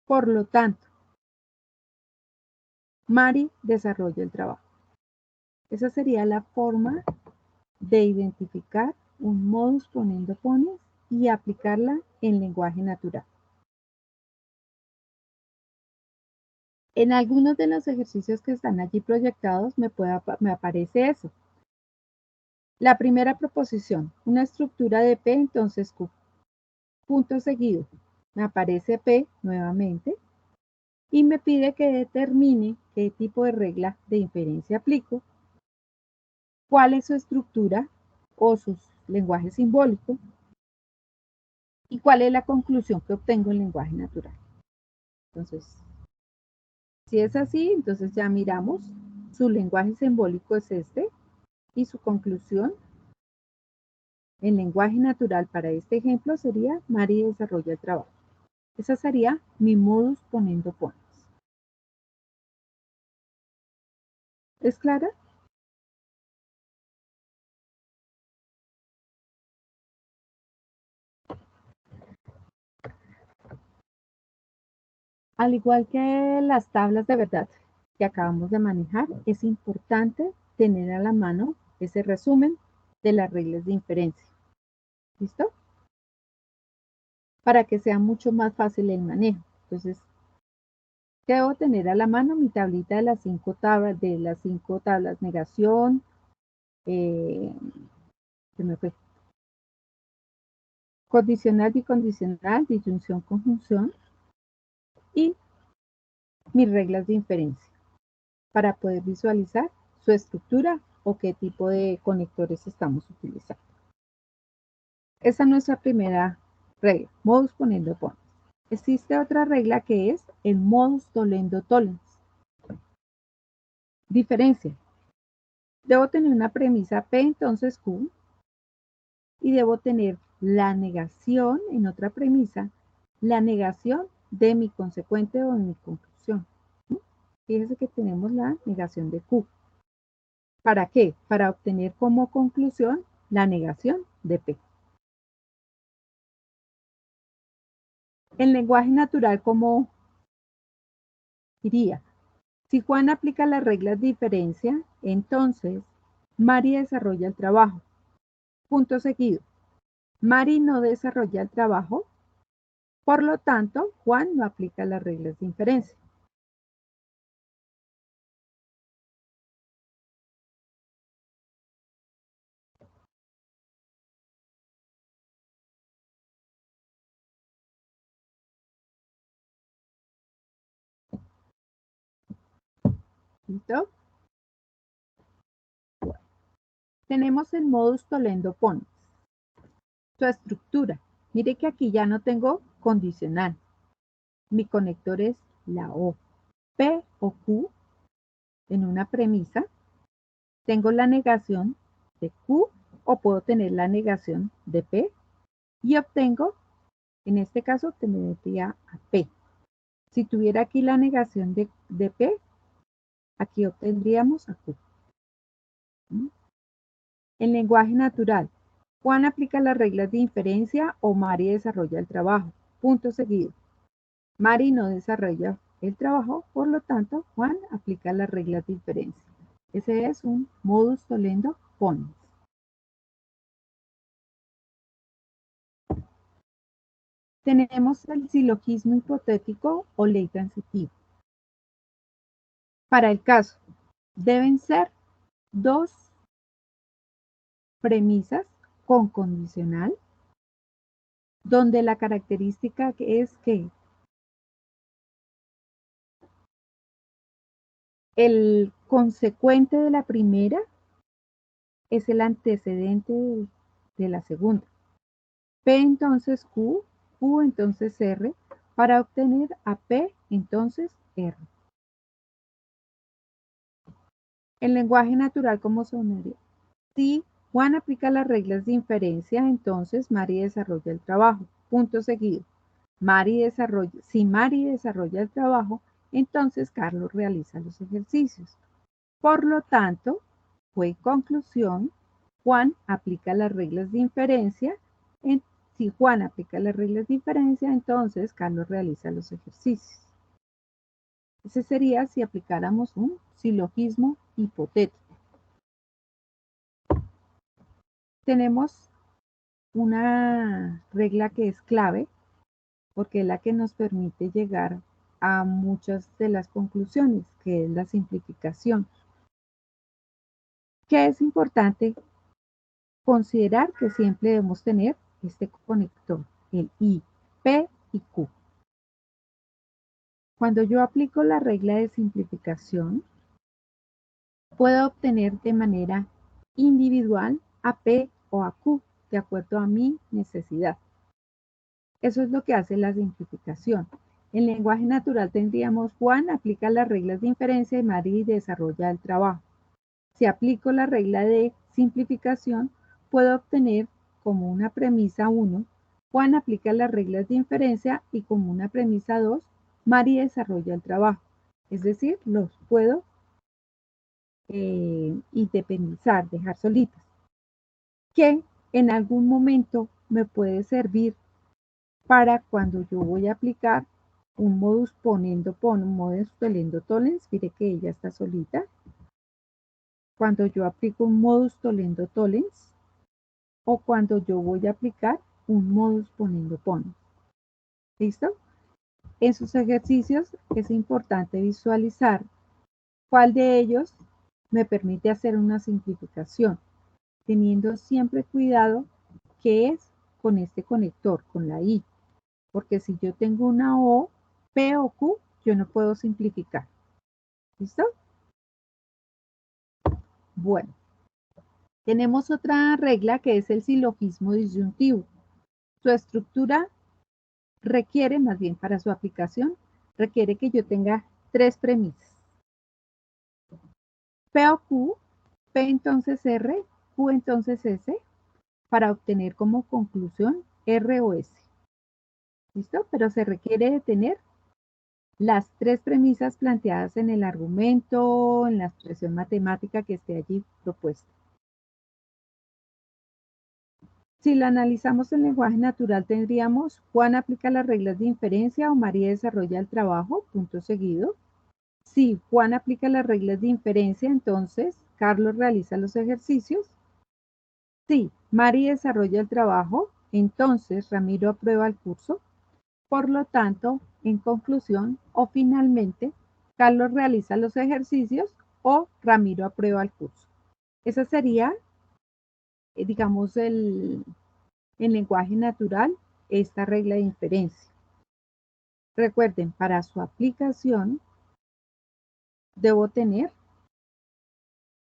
Por lo tanto, Mari desarrolla el trabajo. Esa sería la forma de identificar un modus ponendo pones y aplicarla en lenguaje natural. En algunos de los ejercicios que están allí proyectados me aparece eso. La primera proposición, una estructura de P, entonces Q. Punto seguido, me aparece P nuevamente y me pide que determine qué tipo de regla de inferencia aplico, cuál es su estructura o su lenguaje simbólico y cuál es la conclusión que obtengo en lenguaje natural. Entonces, si es así, entonces ya miramos, su lenguaje simbólico es este y su conclusión en lenguaje natural para este ejemplo sería Mari desarrolla el trabajo. Esa sería mi modus ponendo pones. ¿Es clara? Al igual que las tablas de verdad que acabamos de manejar, es importante tener a la mano ese resumen de las reglas de inferencia. ¿Listo? Para que sea mucho más fácil el manejo. Entonces, debo tener a la mano mi tablita de las 5 tablas, negación, se me fue, condicional, bicondicional, disyunción, conjunción y mis reglas de inferencia para poder visualizar su estructura o qué tipo de conectores estamos utilizando. Esa es nuestra primera regla, modus ponendo pones. Existe otra regla que es el modus tollendo tollens. Diferencia. Debo tener una premisa P, entonces Q, y debo tener la negación, en otra premisa, la negación de mi consecuente o de mi conclusión. Fíjese que tenemos la negación de Q. ¿Para qué? Para obtener como conclusión la negación de P. En lenguaje natural, ¿cómo diría? Si Juan aplica las reglas de diferencia, entonces Mari desarrolla el trabajo. Punto seguido. Mari no desarrolla el trabajo, por lo tanto, Juan no aplica las reglas de inferencia. ¿Listo? Tenemos el modus tollendo pones. Su estructura. Mire que aquí ya no tengo condicional. Mi conector es la O. P o Q en una premisa. Tengo la negación de Q o puedo tener la negación de P y obtengo, en este caso, tendría a P. Si tuviera aquí la negación de P, aquí obtendríamos a Q. En lenguaje natural, Juan aplica las reglas de inferencia o Mari desarrolla el trabajo. Punto seguido. Mari no desarrolla el trabajo, por lo tanto, Juan aplica las reglas de inferencia. Ese es un modus tollendo pones. Tenemos el silogismo hipotético o ley transitiva. Para el caso, deben ser dos premisas con condicional, donde la característica es que el consecuente de la primera es el antecedente de la segunda. P entonces Q, Q entonces R, para obtener a P entonces R. En lenguaje natural, ¿cómo sonaría? Si Juan aplica las reglas de inferencia, entonces Mari desarrolla el trabajo. Punto seguido. Si Mari desarrolla el trabajo, entonces Carlos realiza los ejercicios. Por lo tanto, fue conclusión, Juan aplica las reglas de inferencia. Si Juan aplica las reglas de inferencia, entonces Carlos realiza los ejercicios. Ese sería si aplicáramos un silogismo hipotético. Tenemos una regla que es clave porque es la que nos permite llegar a muchas de las conclusiones, que es la simplificación. ¿Qué es importante? Considerar que siempre debemos tener este conector, el I, P y Q. Cuando yo aplico la regla de simplificación, puedo obtener de manera individual a P o a Q, de acuerdo a mi necesidad. Eso es lo que hace la simplificación. En lenguaje natural tendríamos Juan aplica las reglas de inferencia y Mari desarrolla el trabajo. Si aplico la regla de simplificación, puedo obtener como una premisa 1, Juan aplica las reglas de inferencia y como una premisa 2, Mari desarrolla el trabajo. Es decir, los puedo independizar, dejar solitas. Que en algún momento me puede servir para cuando yo voy a aplicar un modus ponendo pon, un modus tollendo tollens, mire que ella está solita. Cuando yo aplico un modus tollendo tollens o cuando yo voy a aplicar un modus ponendo pon. ¿Listo? En sus ejercicios es importante visualizar cuál de ellos me permite hacer una simplificación, teniendo siempre cuidado que es con este conector, con la I. Porque si yo tengo una O, P o Q, yo no puedo simplificar. ¿Listo? Bueno, tenemos otra regla que es el silogismo disyuntivo. Su estructura requiere, más bien para su aplicación, requiere que yo tenga 3 premisas. P o Q, P entonces R, Q entonces S, para obtener como conclusión R o S. ¿Listo? Pero se requiere de tener las 3 premisas planteadas en el argumento, en la expresión matemática que esté allí propuesta. Si la analizamos en lenguaje natural, tendríamos Juan aplica las reglas de inferencia o María desarrolla el trabajo, punto seguido. Si Juan aplica las reglas de inferencia, entonces Carlos realiza los ejercicios. Si María desarrolla el trabajo, entonces Ramiro aprueba el curso. Por lo tanto, en conclusión o finalmente, Carlos realiza los ejercicios o Ramiro aprueba el curso. Esa sería, digamos, en lenguaje natural, esta regla de inferencia. Recuerden, para su aplicación, debo tener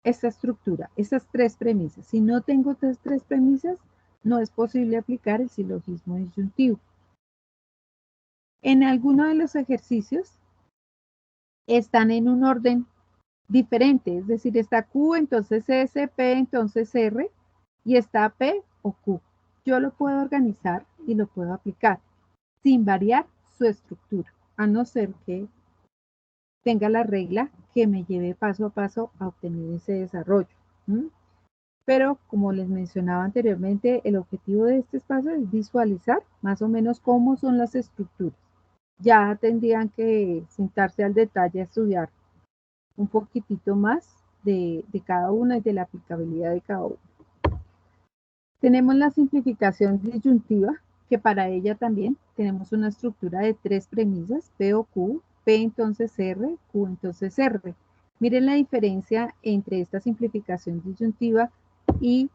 esta estructura, estas 3 premisas. Si no tengo estas 3 premisas, no es posible aplicar el silogismo disyuntivo. En alguno de los ejercicios están en un orden diferente, es decir, está Q, entonces S, P, entonces R, y está P o Q. Yo lo puedo organizar y lo puedo aplicar sin variar su estructura, a no ser que tenga la regla que me lleve paso a paso a obtener ese desarrollo. Pero como les mencionaba anteriormente, el objetivo de este espacio es visualizar más o menos cómo son las estructuras. Ya tendrían que sentarse al detalle a estudiar un poquitito más de cada una y de la aplicabilidad de cada una. Tenemos la simplificación disyuntiva, que para ella también tenemos una estructura de 3 premisas, P o Q, P entonces R, Q entonces R. Miren la diferencia entre esta simplificación disyuntiva y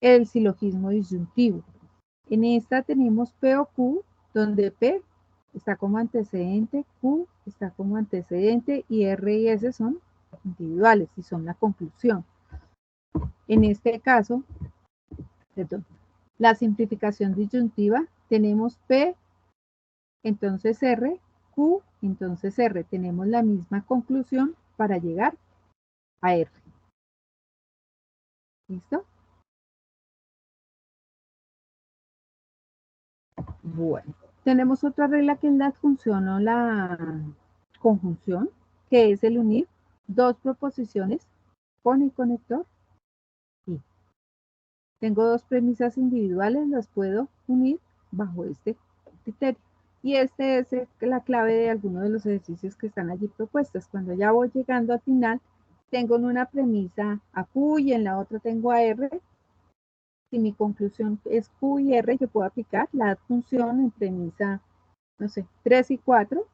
el silogismo disyuntivo. En esta tenemos P o Q, donde P está como antecedente, Q está como antecedente y R y S son individuales y son la conclusión. En este caso, perdón, la simplificación disyuntiva, tenemos P, entonces R, Q, entonces R. Tenemos la misma conclusión para llegar a R. ¿Listo? Bueno, Tenemos otra regla que es la adjunción o la conjunción, que es el unir dos proposiciones con el conector y. Tengo dos premisas individuales, las puedo unir bajo este criterio. Y este es la clave de algunos de los ejercicios que están allí propuestos. Cuando ya voy llegando al final, tengo en una premisa a Q y en la otra tengo a R. Si mi conclusión es Q y R, yo puedo aplicar la adjunción en premisa, no sé, 3 y 4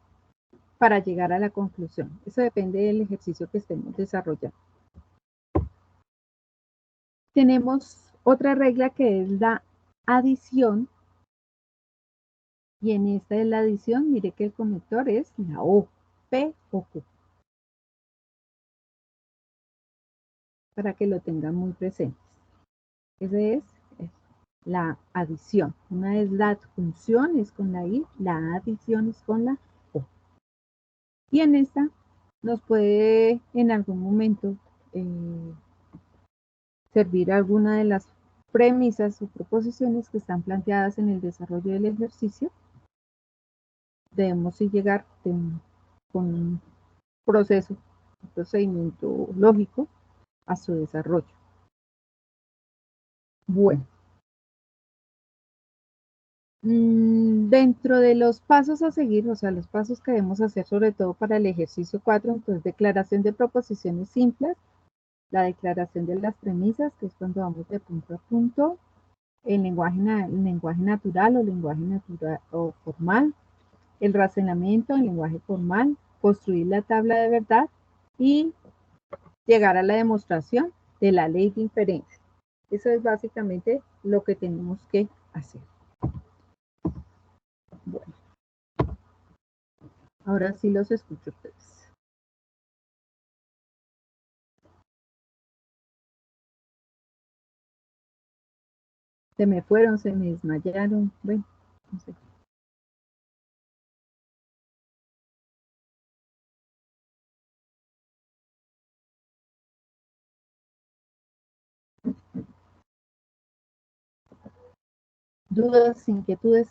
para llegar a la conclusión. Eso depende del ejercicio que estemos desarrollando. Tenemos otra regla que es la adición. Y en esta de la adición, mire que el conector es la O, P o Q. Para que lo tengan muy presentes. Esa es la adición. Una es la adjunción, es con la I, la adición es con la O. Y en esta nos puede en algún momento servir alguna de las premisas o proposiciones que están planteadas en el desarrollo del ejercicio. Debemos llegar con un proceso, un procedimiento lógico a su desarrollo. Bueno. Dentro de los pasos a seguir, o sea, los pasos que debemos hacer sobre todo para el ejercicio 4, entonces declaración de proposiciones simples, la declaración de las premisas, que es cuando vamos de punto a punto, el lenguaje natural o lenguaje natural o formal, el razonamiento en lenguaje formal, construir la tabla de verdad y llegar a la demostración de la ley de inferencia. Eso es básicamente lo que tenemos que hacer. Bueno, ahora sí los escucho ustedes. Se me fueron, se me desmayaron, bueno, no sé. ¿Dudas, inquietudes?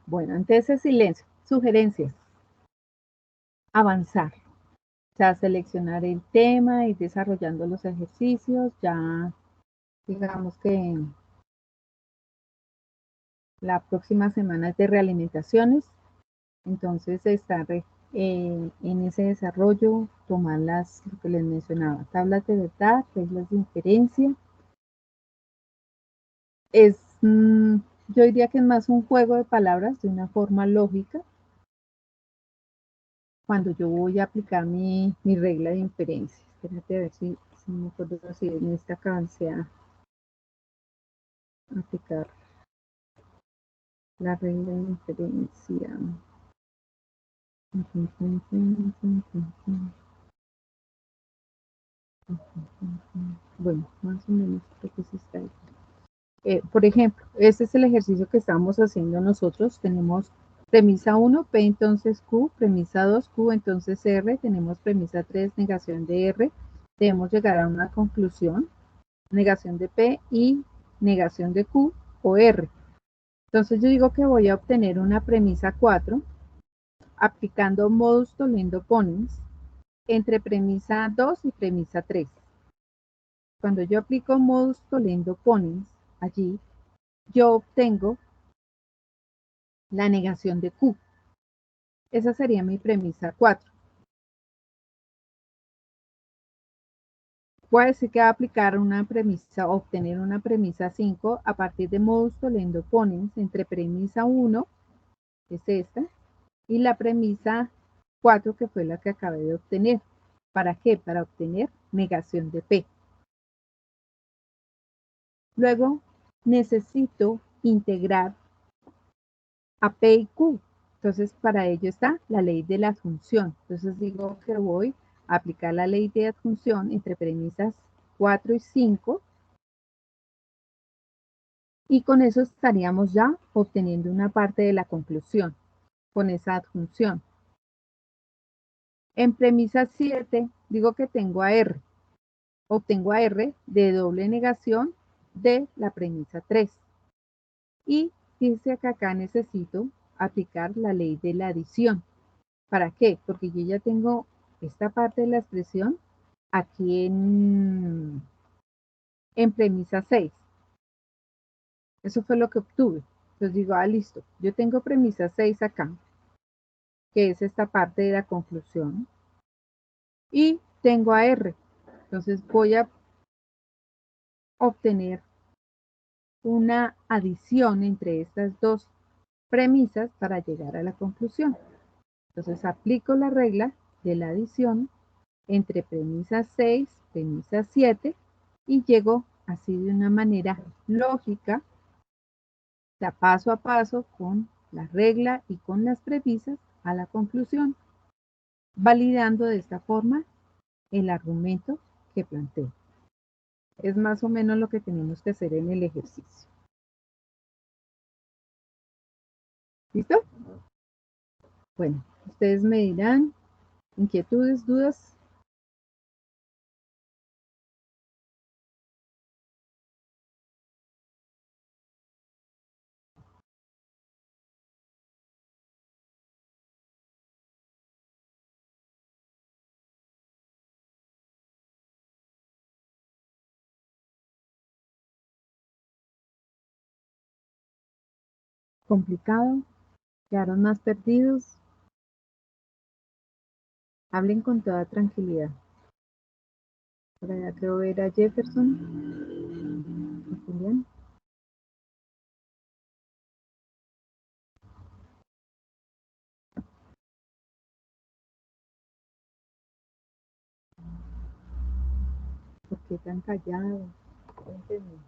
Bueno, ante ese silencio, sugerencias. Avanzar. O sea, seleccionar el tema, ir desarrollando los ejercicios. Ya, digamos que la próxima semana es de realimentaciones. Entonces, estar en ese desarrollo, tomar lo que les mencionaba, tablas de verdad, reglas de inferencia. Yo diría que es más un juego de palabras de una forma lógica cuando yo voy a aplicar mi regla de inferencia. Espérate a ver si me acuerdo si en esta alcancé a aplicar la regla de inferencia. Bueno, más o menos creo que sí está ahí. Por ejemplo, este es el ejercicio que estamos haciendo nosotros. Tenemos premisa 1, P entonces Q, premisa 2, Q entonces R, tenemos premisa 3, negación de R. Debemos llegar a una conclusión, negación de P y negación de Q o R. Entonces yo digo que voy a obtener una premisa 4 aplicando modus tollendo ponens entre premisa 2 y premisa 3. Cuando yo aplico modus tollendo ponens allí, yo obtengo la negación de Q. Esa sería mi premisa 4. Voy a decir que va a aplicar una premisa, obtener una premisa 5 a partir de modus tollendo ponens entre premisa 1, que es esta, y la premisa 4, que fue la que acabé de obtener. ¿Para qué? Para obtener negación de P. Luego necesito integrar a P y Q. Entonces, para ello está la ley de la adjunción. Entonces, digo que voy a aplicar la ley de adjunción entre premisas 4 y 5. Y con eso estaríamos ya obteniendo una parte de la conclusión, con esa adjunción. En premisa 7 digo que tengo a R. Obtengo a R de doble negación de la premisa 3. Y dice que acá necesito aplicar la ley de la adición. ¿Para qué? Porque yo ya tengo esta parte de la expresión aquí en premisa 6. Eso fue lo que obtuve. Entonces digo, listo, yo tengo premisa 6 acá, que es esta parte de la conclusión, y tengo a R. Entonces voy a obtener una adición entre estas dos premisas para llegar a la conclusión. Entonces aplico la regla de la adición entre premisa 6, premisa 7 y llego así de una manera lógica, o sea, paso a paso con la regla y con las premisas a la conclusión, validando de esta forma el argumento que planteo. Es más o menos lo que tenemos que hacer en el ejercicio. ¿Listo? Bueno, ustedes me dirán inquietudes, dudas. Complicado, quedaron más perdidos. Hablen con toda tranquilidad. Por allá creo ver a Jefferson, a Julián. ¿Por qué tan callados? Cuéntenme.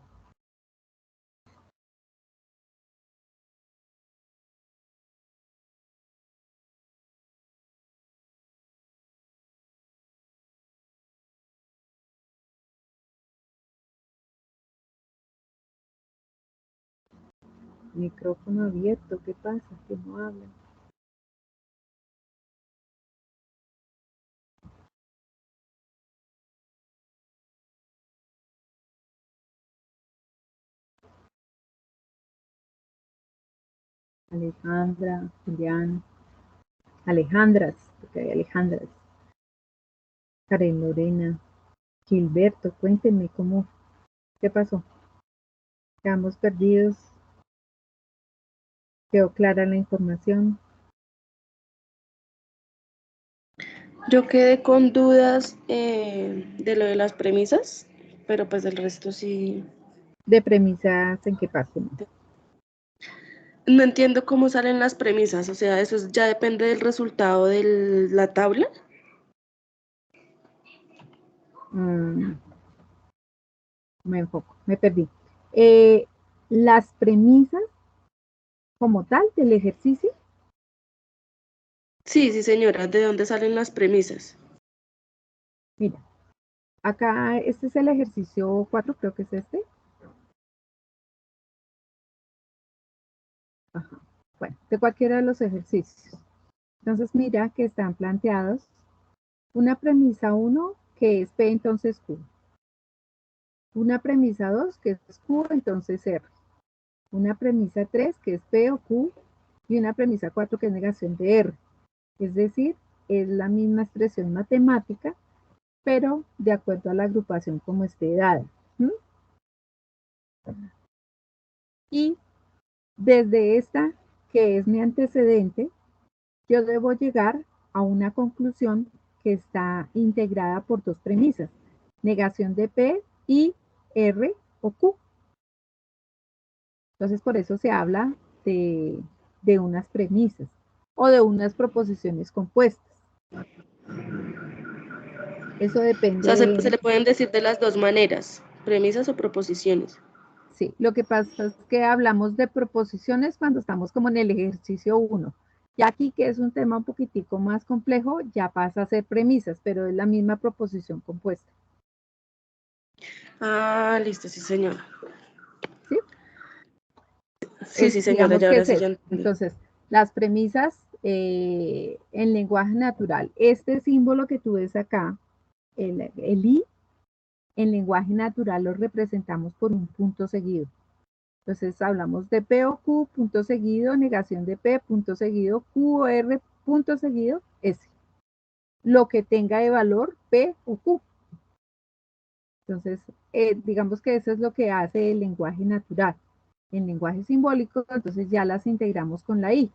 Micrófono abierto, ¿qué pasa? Que no hablan. Alejandra, Julián, Alejandras, porque hay Alejandras. Karen Lorena, Gilberto, cuéntenme cómo, qué pasó. Quedamos perdidos. ¿Quedó clara la información? Yo quedé con dudas de lo de las premisas, pero pues del resto sí. ¿De premisas en qué parte? No entiendo cómo salen las premisas, o sea, eso ya depende del resultado de la tabla. Me enfoco, me perdí. Las premisas como tal del ejercicio. Sí, sí, señora, ¿de dónde salen las premisas? Mira, acá este es el ejercicio 4, creo que es este. Ajá. Bueno, de cualquiera de los ejercicios. Entonces mira que están planteados una premisa 1 que es P entonces Q. Una premisa 2 que es Q entonces R. Una premisa 3 que es P o Q. Y una premisa 4 que es negación de R. Es decir, es la misma expresión matemática, pero de acuerdo a la agrupación como esté dada. Y desde esta, que es mi antecedente, yo debo llegar a una conclusión que está integrada por dos premisas, negación de P y R o Q. Entonces, por eso se habla de unas premisas o de unas proposiciones compuestas. Eso O sea, depende. se le pueden decir de las dos maneras, premisas o proposiciones. Sí, lo que pasa es que hablamos de proposiciones cuando estamos como en el ejercicio 1. Y aquí, que es un tema un poquitico más complejo, ya pasa a ser premisas, pero es la misma proposición compuesta. Ah, listo, sí, señora. ¿Sí? Sí, sí, señora, Digamos ya que ahora es sí ya eso. entendí. Entonces, las premisas en lenguaje natural. Este símbolo que tú ves acá, el I, en lenguaje natural lo representamos por un punto seguido. Entonces hablamos de P o Q, punto seguido, negación de P, punto seguido, Q o R, punto seguido, S. Lo que tenga de valor P o Q. Entonces, digamos que eso es lo que hace el lenguaje natural. En lenguaje simbólico, entonces ya las integramos con la I.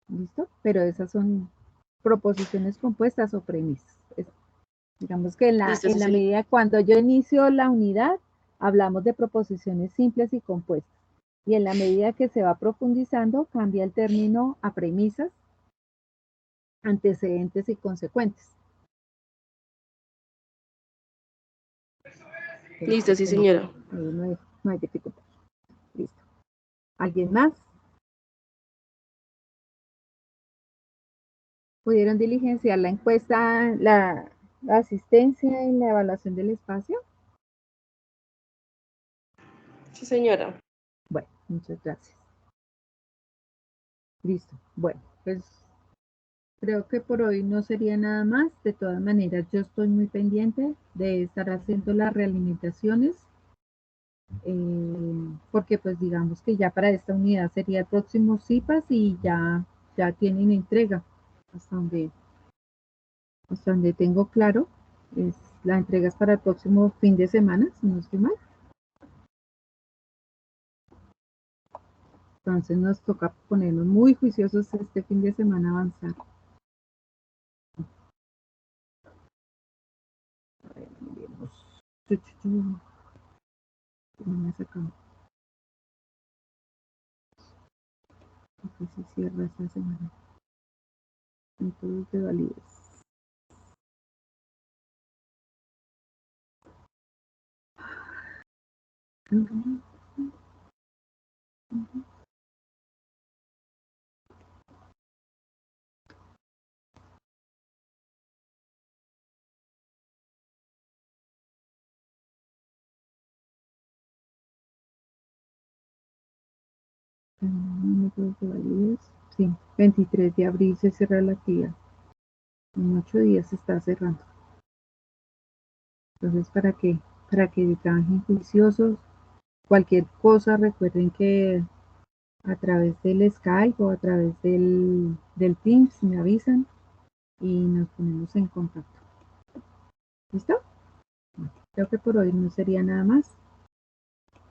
¿Listo? Pero esas son proposiciones compuestas o premisas. Digamos que en la medida cuando yo inicio la unidad, hablamos de proposiciones simples y compuestas. Y en la medida que se va profundizando, cambia el término a premisas, antecedentes y consecuentes. Listo, sí, señora. No hay dificultad. Listo. ¿Alguien más? ¿Pudieron diligenciar la encuesta, la asistencia y la evaluación del espacio? Sí, señora. Bueno, muchas gracias. Listo. Bueno, pues creo que por hoy no sería nada más. De todas maneras, yo estoy muy pendiente de estar haciendo las realimentaciones, porque pues digamos que ya para esta unidad sería el próximo CIPAS y ya tienen entrega. Hasta donde tengo claro, la entrega es para el próximo fin de semana, si no estoy mal. Entonces nos toca ponernos muy juiciosos este fin de semana avanzar. A ver, miremos. No me sacamos. Porque se cierra esta semana. Métodos de validez. Métodos de validez. Sí, 23 de abril se cierra la actividad. En 8 días se está cerrando. Entonces, ¿para que trabajen juiciosos? Cualquier cosa, recuerden que a través del Skype o a través del Teams me avisan y nos ponemos en contacto. ¿Listo? Bueno, creo que por hoy no sería nada más.